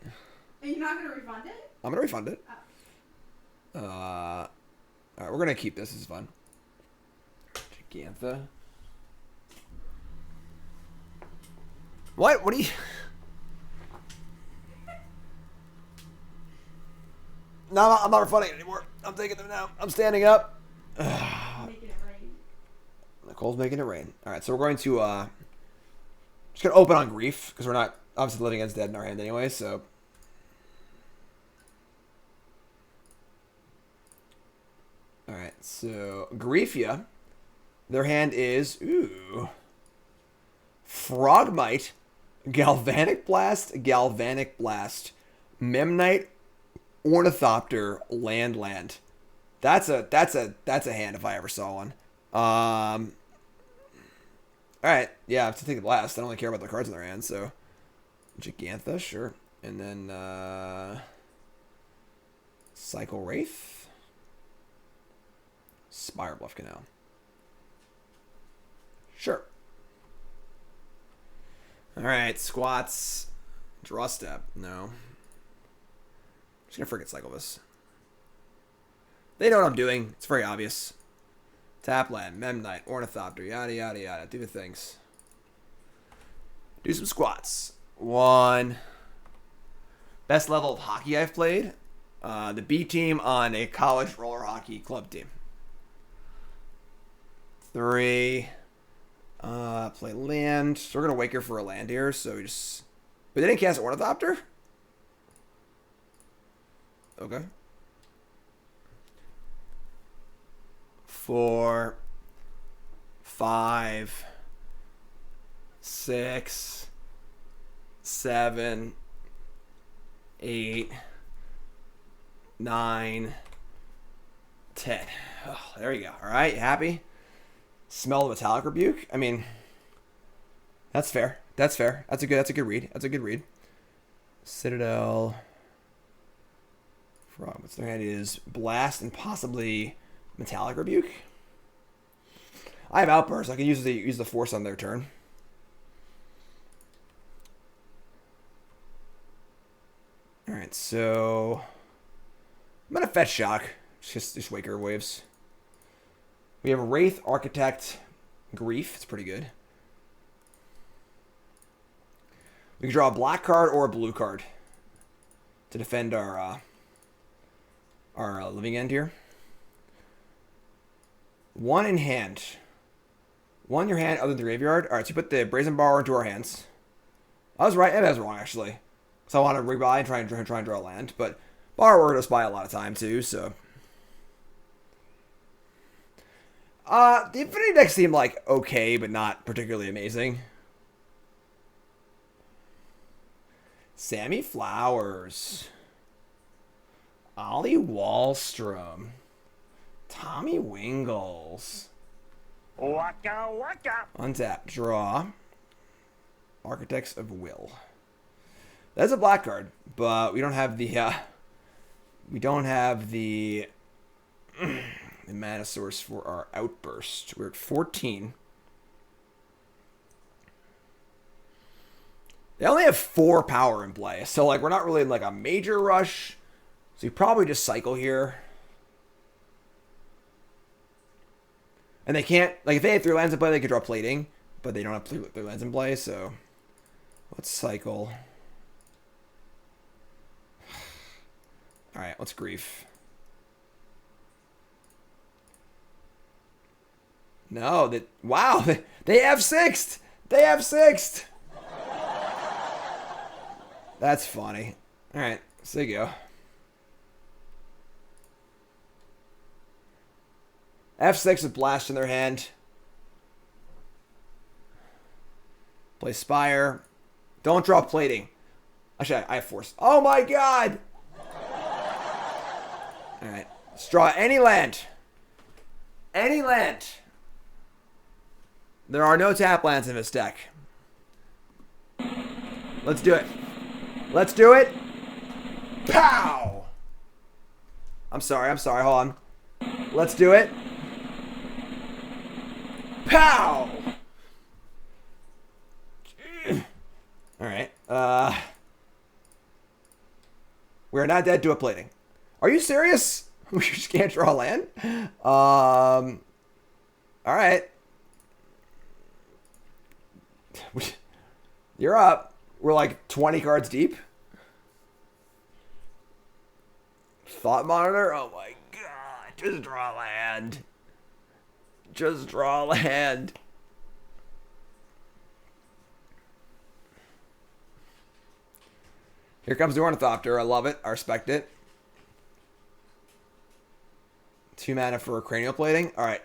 Are you not gonna refund it? I'm gonna refund it. Oh. Alright, we're gonna keep this. This is fun. Jagantha. What? What are you... No, I'm not refunding it anymore. I'm taking them now. I'm standing up. Making it rain. Nicole's making it rain. Alright, so we're going to, just gonna open on Grief, because we're not, obviously, Living End's dead in our hand anyway, so... Alright, so, Griefia, their hand is, ooh... Frogmite, Galvanic Blast, Memnite, Ornithopter, Land. That's a hand if I ever saw one. All right, yeah, I have to take the blast. I don't really care about the cards in their hand, so Jagantha, sure, and then Cycle Wraith, Spirebluff Canal, sure. All right, squats, draw step. No, I'm just gonna freaking cycle this. They know what I'm doing. It's very obvious. Tapland, Memnite, Ornithopter, yada, yada, yada. Do the things. Do some squats. 1. Best level of hockey I've played. The B team on a college roller hockey club team. 3. Play land. So we're going to wake her for a land here. So we just... But they didn't cast Ornithopter? Okay. 4, 5, 6, 7, 8, 9, 10. Oh, there you go. All right, you happy? Smell the Metallic Rebuke. I mean, that's fair. That's fair. That's a good read. That's a good read. Citadel. Frog. What's their hand is Blast and possibly Metallic Rebuke. I have Outburst. I can use the Force on their turn. All right, so I'm gonna fetch Shock. Just wake her waves. We have Wraith, Architect, Grief. It's pretty good. We can draw a black card or a blue card to defend our living end here. 1 in hand. 1 in your hand other than the graveyard. All right, so you put the Brazen Borrower into our hands. I was right, and I was wrong actually. So I want to rebuy and try and draw land, but Borrower does buy a lot of time too. So the Infinity decks seem like okay, but not particularly amazing. Sammy Flowers, Ollie Wallstrom, Tommy Wingles. Waka waka. Untap, draw. Architects of Will. That's a black card, but we don't have the the mana source for our Outburst. We're at 14. They only have 4 power in play, so like we're not really in like a major rush. So you probably just cycle here. And they can't, like, if they had 3 lands in play, they could draw plating, but they don't have 3 lands in play, so let's cycle. All right, let's grief. No, that, wow, they have 6th. They have 6th. That's funny. All right, so there you go. F6 with Blast in their hand. Play Spire. Don't draw plating. Actually, I have Force. Oh my god! Alright. Let's draw any land. Any land. There are no tap lands in this deck. Let's do it. Let's do it. Pow! I'm sorry, hold on. Let's do it. Pow! Alright. We're not dead to a plating. Are you serious? We just can't draw land? Alright. You're up. We're like 20 cards deep. Thought Monitor? Oh my god. Just draw land. Just draw land. Here comes the Ornithopter. I love it. I respect it. 2 mana for cranial plating. All right.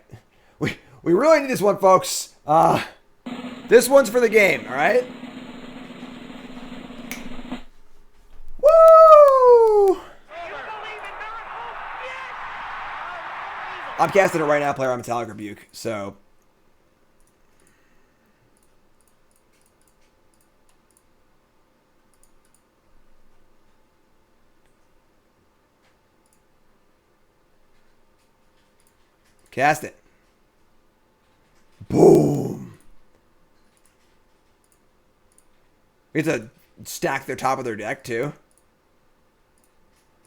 We really need this one, folks. This one's for the game, all right? Woo! I'm casting it right now, player on Metallic Rebuke, so. Cast it. Boom. We have to stack their top of their deck, too.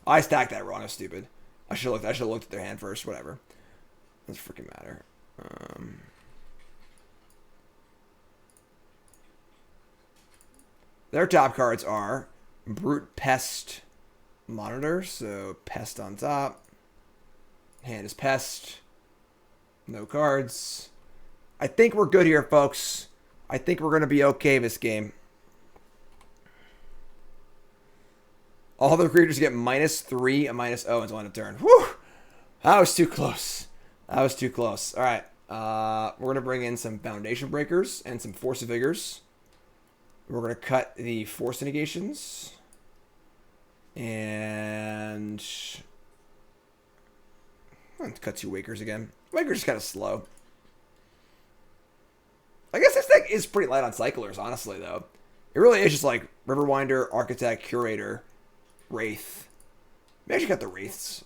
I stacked that wrong. I was stupid. I should have looked at their hand first. Whatever. Doesn't freaking matter. Their top cards are Brute Pest Monitor. So Pest on top. Hand is Pest. No cards. I think we're good here, folks. I think we're going to be okay this game. All the creatures get -3 and -0 until end of turn. Whew! That was too close. That was too close. All right. We're going to bring in some Foundation Breakers and some Force of Vigors. We're going to cut the Force of Negations. And let's cut 2 Wakers again. Wakers is kind of slow. I guess this deck is pretty light on cyclers, honestly, though. It really is just like Riverwinder, Architect, Curator, Wraith. Maybe I should cut the Wraiths.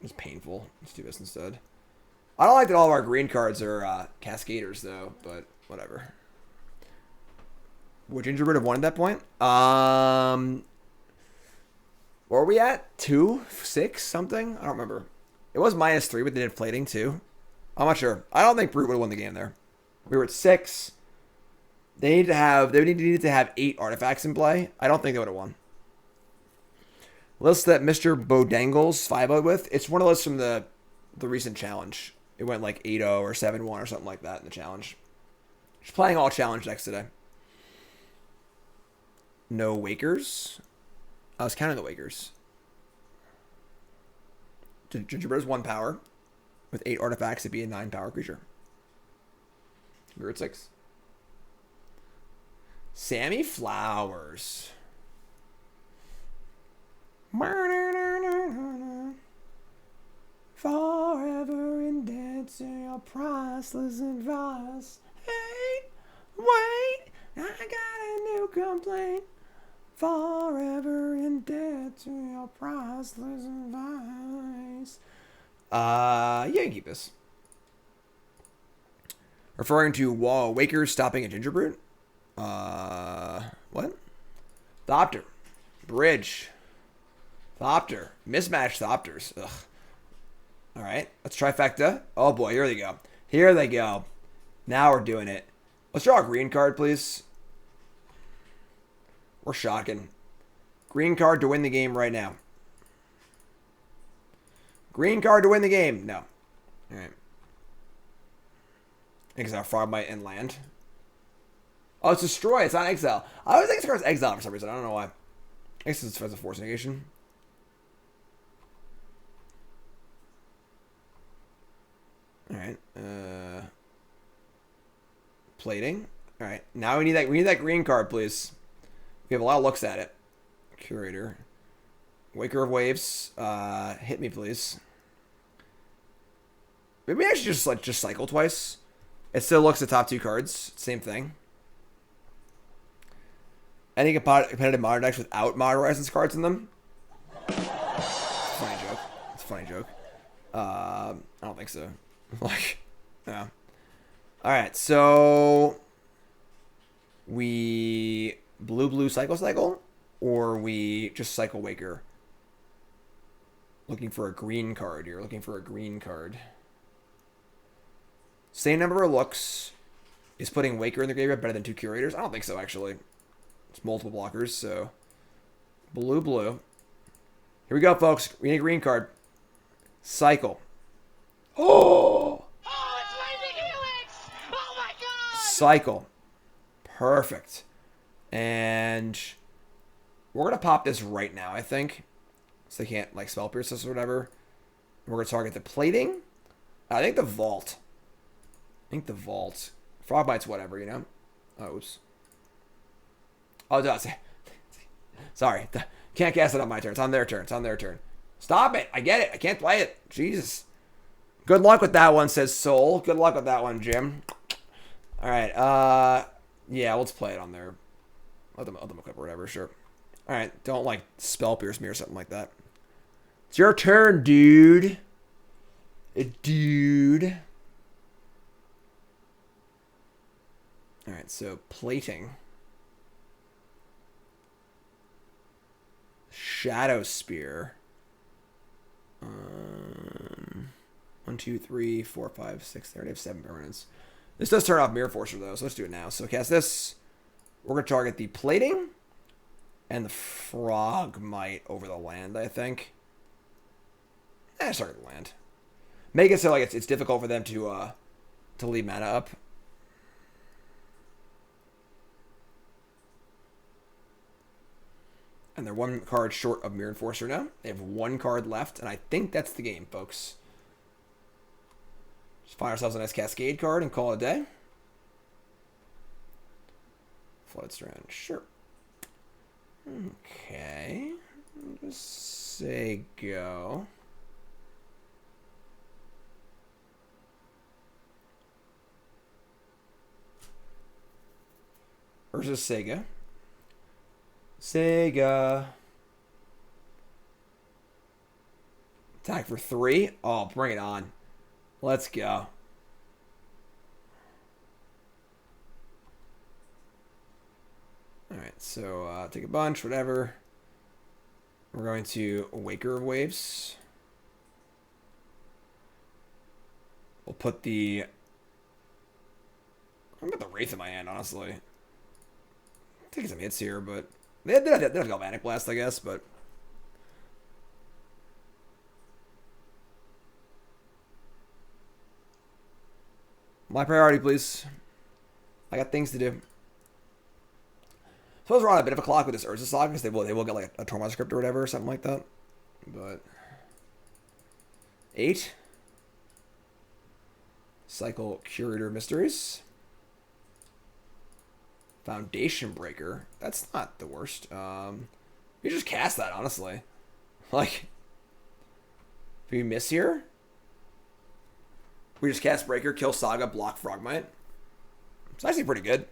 It's painful. Let's do this instead. I don't like that all of our green cards are Cascaders, though, but whatever. Would Gingerbread have won at that point? Where are we at? 2? 6? Something? I don't remember. It was -3, but they did plating, too. I'm not sure. I don't think Brute would have won the game there. We were at 6. They needed to have 8 artifacts in play. I don't think they would have won. List that Mr. Bodangles 5-0'd with. It's one of those from the recent challenge. It went like 8-0 or 7-1 or something like that in the challenge. Just playing all challenge decks today. No Wakers. I was counting the Wakers. Gingerbread is 1 power. With 8 artifacts, it'd be a 9 power creature. We're at 6. Sammy Flowers. Forever indebted to your priceless advice. Hey, wait, I got a new complaint. Forever indebted to your priceless advice. Yeah, you can keep this. Referring to Wakers stopping a Gingerbread. What? Thopter. Bridge. Thopter. Mismatched Thopters. Ugh. All right, let's trifecta. Oh boy, here they go. Here they go. Now we're doing it. Let's draw a green card, please. We're shocking. Green card to win the game right now. Green card to win the game. No. All right. Exile Frogmite and land. Oh, it's destroy. It's not exile. I always think this card's exile for some reason. I don't know why. I guess it's a Force of Negation. All right. Plating. All right. Now we need that green card, please. We have a lot of looks at it. Curator. Waker of Waves. Hit me, please. Maybe I should just cycle twice. It still looks at the top 2 cards. Same thing. Any competitive modern decks without Modern Horizons cards in them? It's a funny joke. It's a funny joke. I don't think so. Like, yeah. All right, so we blue cycle, or we just cycle Waker. Looking for a green card. You're looking for a green card. Same number of looks. Is putting Waker in the graveyard better than 2 Curators? I don't think so, actually. It's multiple blockers, so blue. Here we go, folks. We need a green card. Cycle. Oh! Oh, it's Raging Helix! Oh my god! Cycle. Perfect. And we're gonna pop this right now, I think. So they can't like spell pierce us or whatever. We're gonna target the plating. I think the vault. Frogmite's whatever, you know? Oh, oops. Oh, no. Sorry. Can't cast it on my turn. It's on their turn. Stop it. I get it. I can't play it. Jesus. Good luck with that one, says Soul. Good luck with that one, Jim. All right. Yeah, let's play it on there. Let them equip or whatever, sure. All right. Don't, like, spell pierce me or something like that. It's your turn, dude. Dude. All right, so plating. Shadow Spear. 1, 2, 3, 4, 5, 6. They already have 7 permanents. This does turn off Mirror Forcer though, so let's do it now. So cast this. We're gonna target the plating and the Frogmite over the land, I think. Target the land. Make it so like it's difficult for them to leave mana up. And they're 1 card short of Mirror Enforcer now. They have 1 card left, and I think that's the game, folks. Just find ourselves a nice Cascade card and call it a day. Flooded Strand, sure. Okay. Just say go. Versus Sega. Attack for 3. Oh, bring it on. Let's go. Alright, so take a bunch, whatever. We're going to Waker of Waves. We'll put the... I'm going to put the Wraith in my hand, honestly. Taking some hits here, but... They have Galvanic Blast, I guess, but... My priority, please. I got things to do. Suppose we're on a bit of a clock with this Urza Saga, because they will get like a Tormod script or whatever, or something like that. But... 8. Cycle Curator of Mysteries. Foundation Breaker. That's not the worst. You just cast that, honestly. Like, if we miss here, we just cast Breaker, kill Saga, block Frogmite. It's actually pretty good.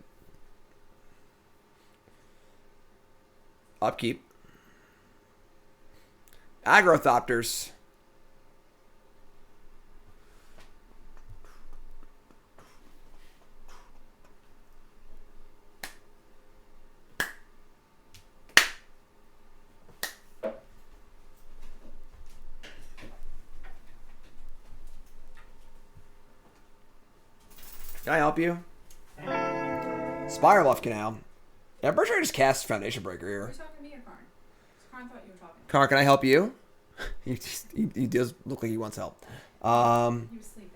Upkeep. Agrothopters. Can I help you? Spirebluff Canal. Yeah, I'm pretty sure I just cast Foundation Breaker Are here. you talking to me or Karn? Karn thought you were talking. Connor, can I help you? he does look like he wants help. He was sleeping.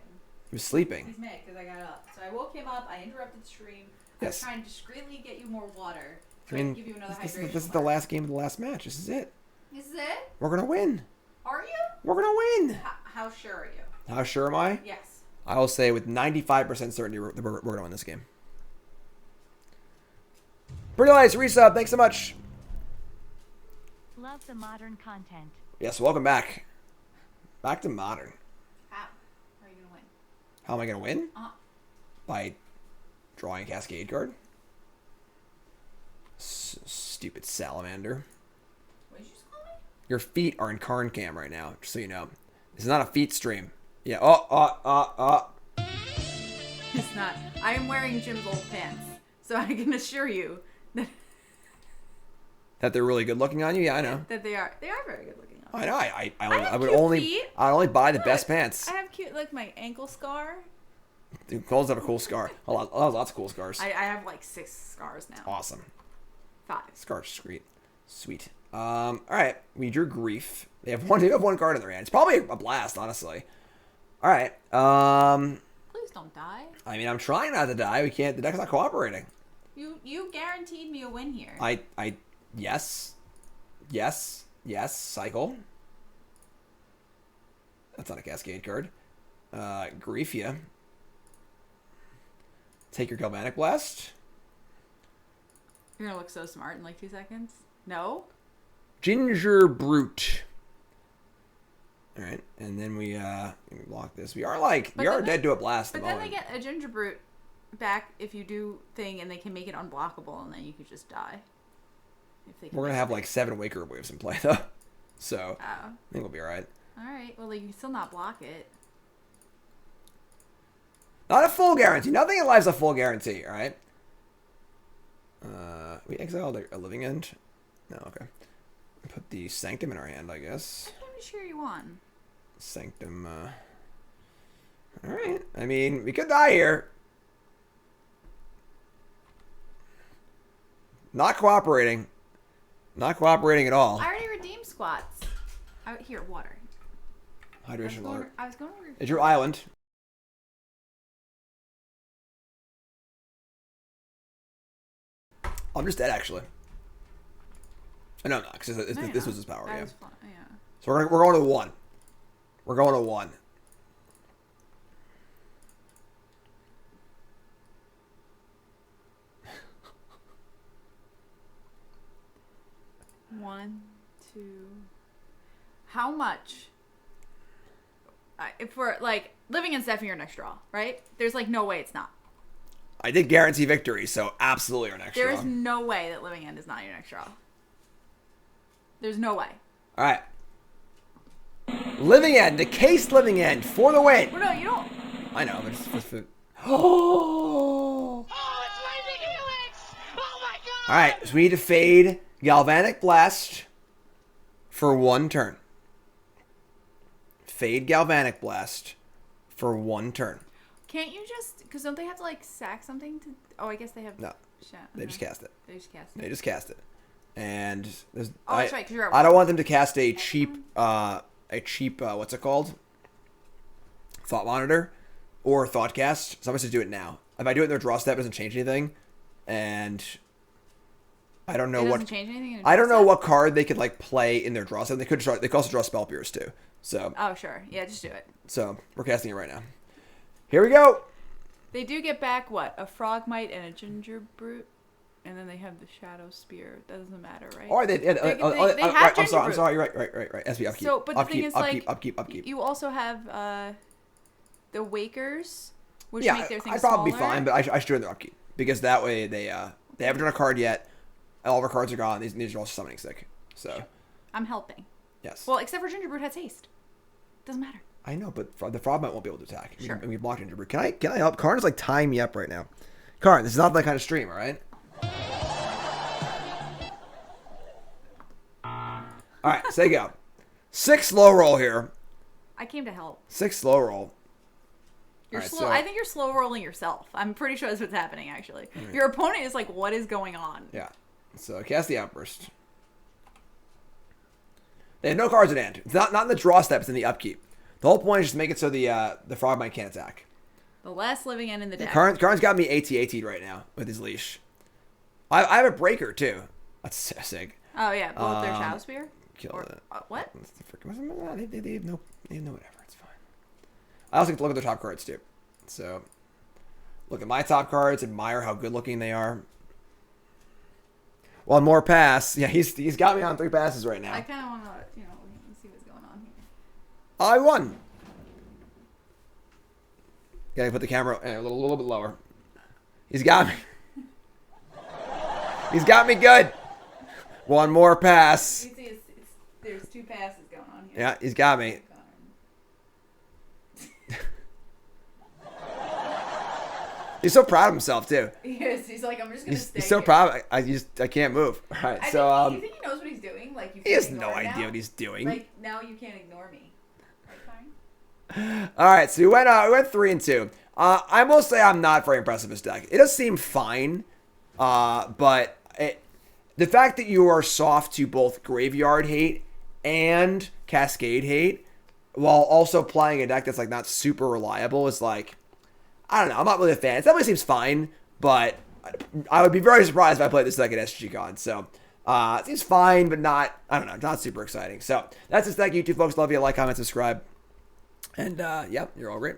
He was sleeping. He's mad because I got up. So I woke him up. I interrupted the stream. I Yes. was trying to discreetly get you more water. I So mean, give you another this hydration. is the last game of the last match. This is it. This is it? We're gonna win. Are you? We're gonna win. How sure are you? How sure am I? Yes. I will say with 95% certainty we're gonna win this game. Pretty Lights, resub, thanks so much. Love the modern content. Yes, welcome back. Back to Modern. How? Are you gonna win? How am I gonna win? By drawing a Cascade card. Stupid salamander. what did you just call me? Your feet are in Karn Cam right now, just so you know. This is not a feet stream. Yeah. It's not. I am wearing Jim's old pants, so I can assure you that That they're really good looking on you. Yeah, I know. that they are very good looking. On I know. I would cute only feet. I'd only buy the Look, best pants. I have cute, like my ankle scar. Dude, Cole's have a cool scar. Lots of cool scars. I have like 6 scars now. Awesome. 5. Scars, sweet. All right. We drew Grief. They have one card in their hand. It's probably a blast, honestly. All right. Please don't die. I mean, I'm trying not to die. We can't. The deck's not cooperating. You guaranteed me a win here. Yes. Cycle. That's not a Cascade card. Griefia. Take your Galvanic Blast. You're gonna look so smart in like 2 seconds. No. Ginger Brute. All right, and then we block this. We are dead to a blast. But then they get a Ginger Brute back if you do thing, and they can make it unblockable, and then you could just die. If they can We're gonna have like 7 Waker waves in play though, so Oh. I think we'll be all right. All right. Well, you can still not block it. Not a full guarantee. Nothing in life's a full guarantee. All right. We exiled a Living End. No, okay. Put the Sanctum in our hand, I guess. I'm sure you won. Sanctum. All right. I mean, we could die here. Not cooperating. Not cooperating at all. I already redeemed squats. Out here, water. Hydration water. I was going to. It's your island. I'm just dead, actually. No, because this was his power, yeah. Yeah. So we're going to 1. We're going to 1. One, 2. How much? If we're like Living End's definitely your next draw, right? There's like no way it's not. I did guarantee victory, so absolutely our next There draw. is no way that Living End is not your next draw. There's no way. All right. Living End, the case Living End for the win. Well, no, you don't. I know, but it's for... Oh! Oh, it's Lightning Helix! Oh my god! All right, so we need to fade Galvanic Blast for 1 turn. Fade Galvanic Blast for 1 turn. Can't you just? Because don't they have to like sack something to? Oh, I guess they have. No, they just cast it. They just cast it. They just cast it, and there's. Oh, that's right, 'cause you're at I don't want them to cast a cheap, what's it called? Thought Monitor, or Thoughtcast. So I'm supposed to do it now. If I do it in their draw step, it doesn't change anything, and I don't know It what. doesn't change anything in I don't draw know step? what card they could like play in their draw step. They could also draw Spell Pierce too. So. Oh sure, yeah, just do it. So we're casting it right now. Here we go. They do get back what? A Frogmite and a Ginger Brute, and then they have the Shadow Spear. That doesn't matter, right? Or they have Ginger I'm sorry. Brute. You're right. SB upkeep. So, but the thing is, like, upkeep. You also have the Wakers, which Yeah, make their things I'd probably be smaller. fine, but I should do their upkeep because that way they haven't drawn a card yet. All of our cards are gone. These are all summoning stick. So I'm helping. yes. Well, except for Ginger Brute has haste. Doesn't matter. I know, but the Frogmite won't be able to attack. Sure. We blocked Gingerbread. Can I help? Karn's like tying me up right now. Karn, this is not that kind of stream, all right? All right, say go. 6 slow roll here. I came to help. 6 slow roll. You're Alright, slow. so- I think you're slow rolling yourself. I'm pretty sure that's what's happening. Actually, your opponent is like, "What is going on?" Yeah. So cast the Outburst. They have no cards in hand. It's not in the draw step. It's in the upkeep. The whole point is just make it so the Frogmite can't attack. The last living end in the deck. Karn's got me AT-AT'd right now with his leash. I have a breaker too. That's so sick. Oh yeah, blow up their Shadow Spear. Kill Or, it. what? They have no whatever. It's fine. I also get to look at their top cards too. So look at my top cards. Admire how good looking they are. One more pass. Yeah, he's got me on 3 passes right now. I kind of want to, see what's going on here. I won. Gotta put the camera a little bit lower. He's got me. He's got me good. One more pass. You see, there's 2 passes going on here. Yeah, he's got me. He's so proud of himself too. He is. He's like, I'm just gonna stay. He's so here. proud. I can't move. All right, You think he knows what he's doing? Like, you he has can't no ignore it idea now? what he's doing. Like, now you can't ignore me. Right, All right, so we went 3-2. I will say I'm not very impressed with this deck. It does seem fine, but the fact that you are soft to both Graveyard Hate and Cascade Hate, while also playing a deck that's like not super reliable, is like, I don't know. I'm not really a fan. It definitely seems fine, but I would be very surprised if I played this deck at SGCon. So it seems fine, but not, I don't know, not super exciting. So that's this deck, you two folks. Love you. Like, comment, subscribe. And yeah, you're all great.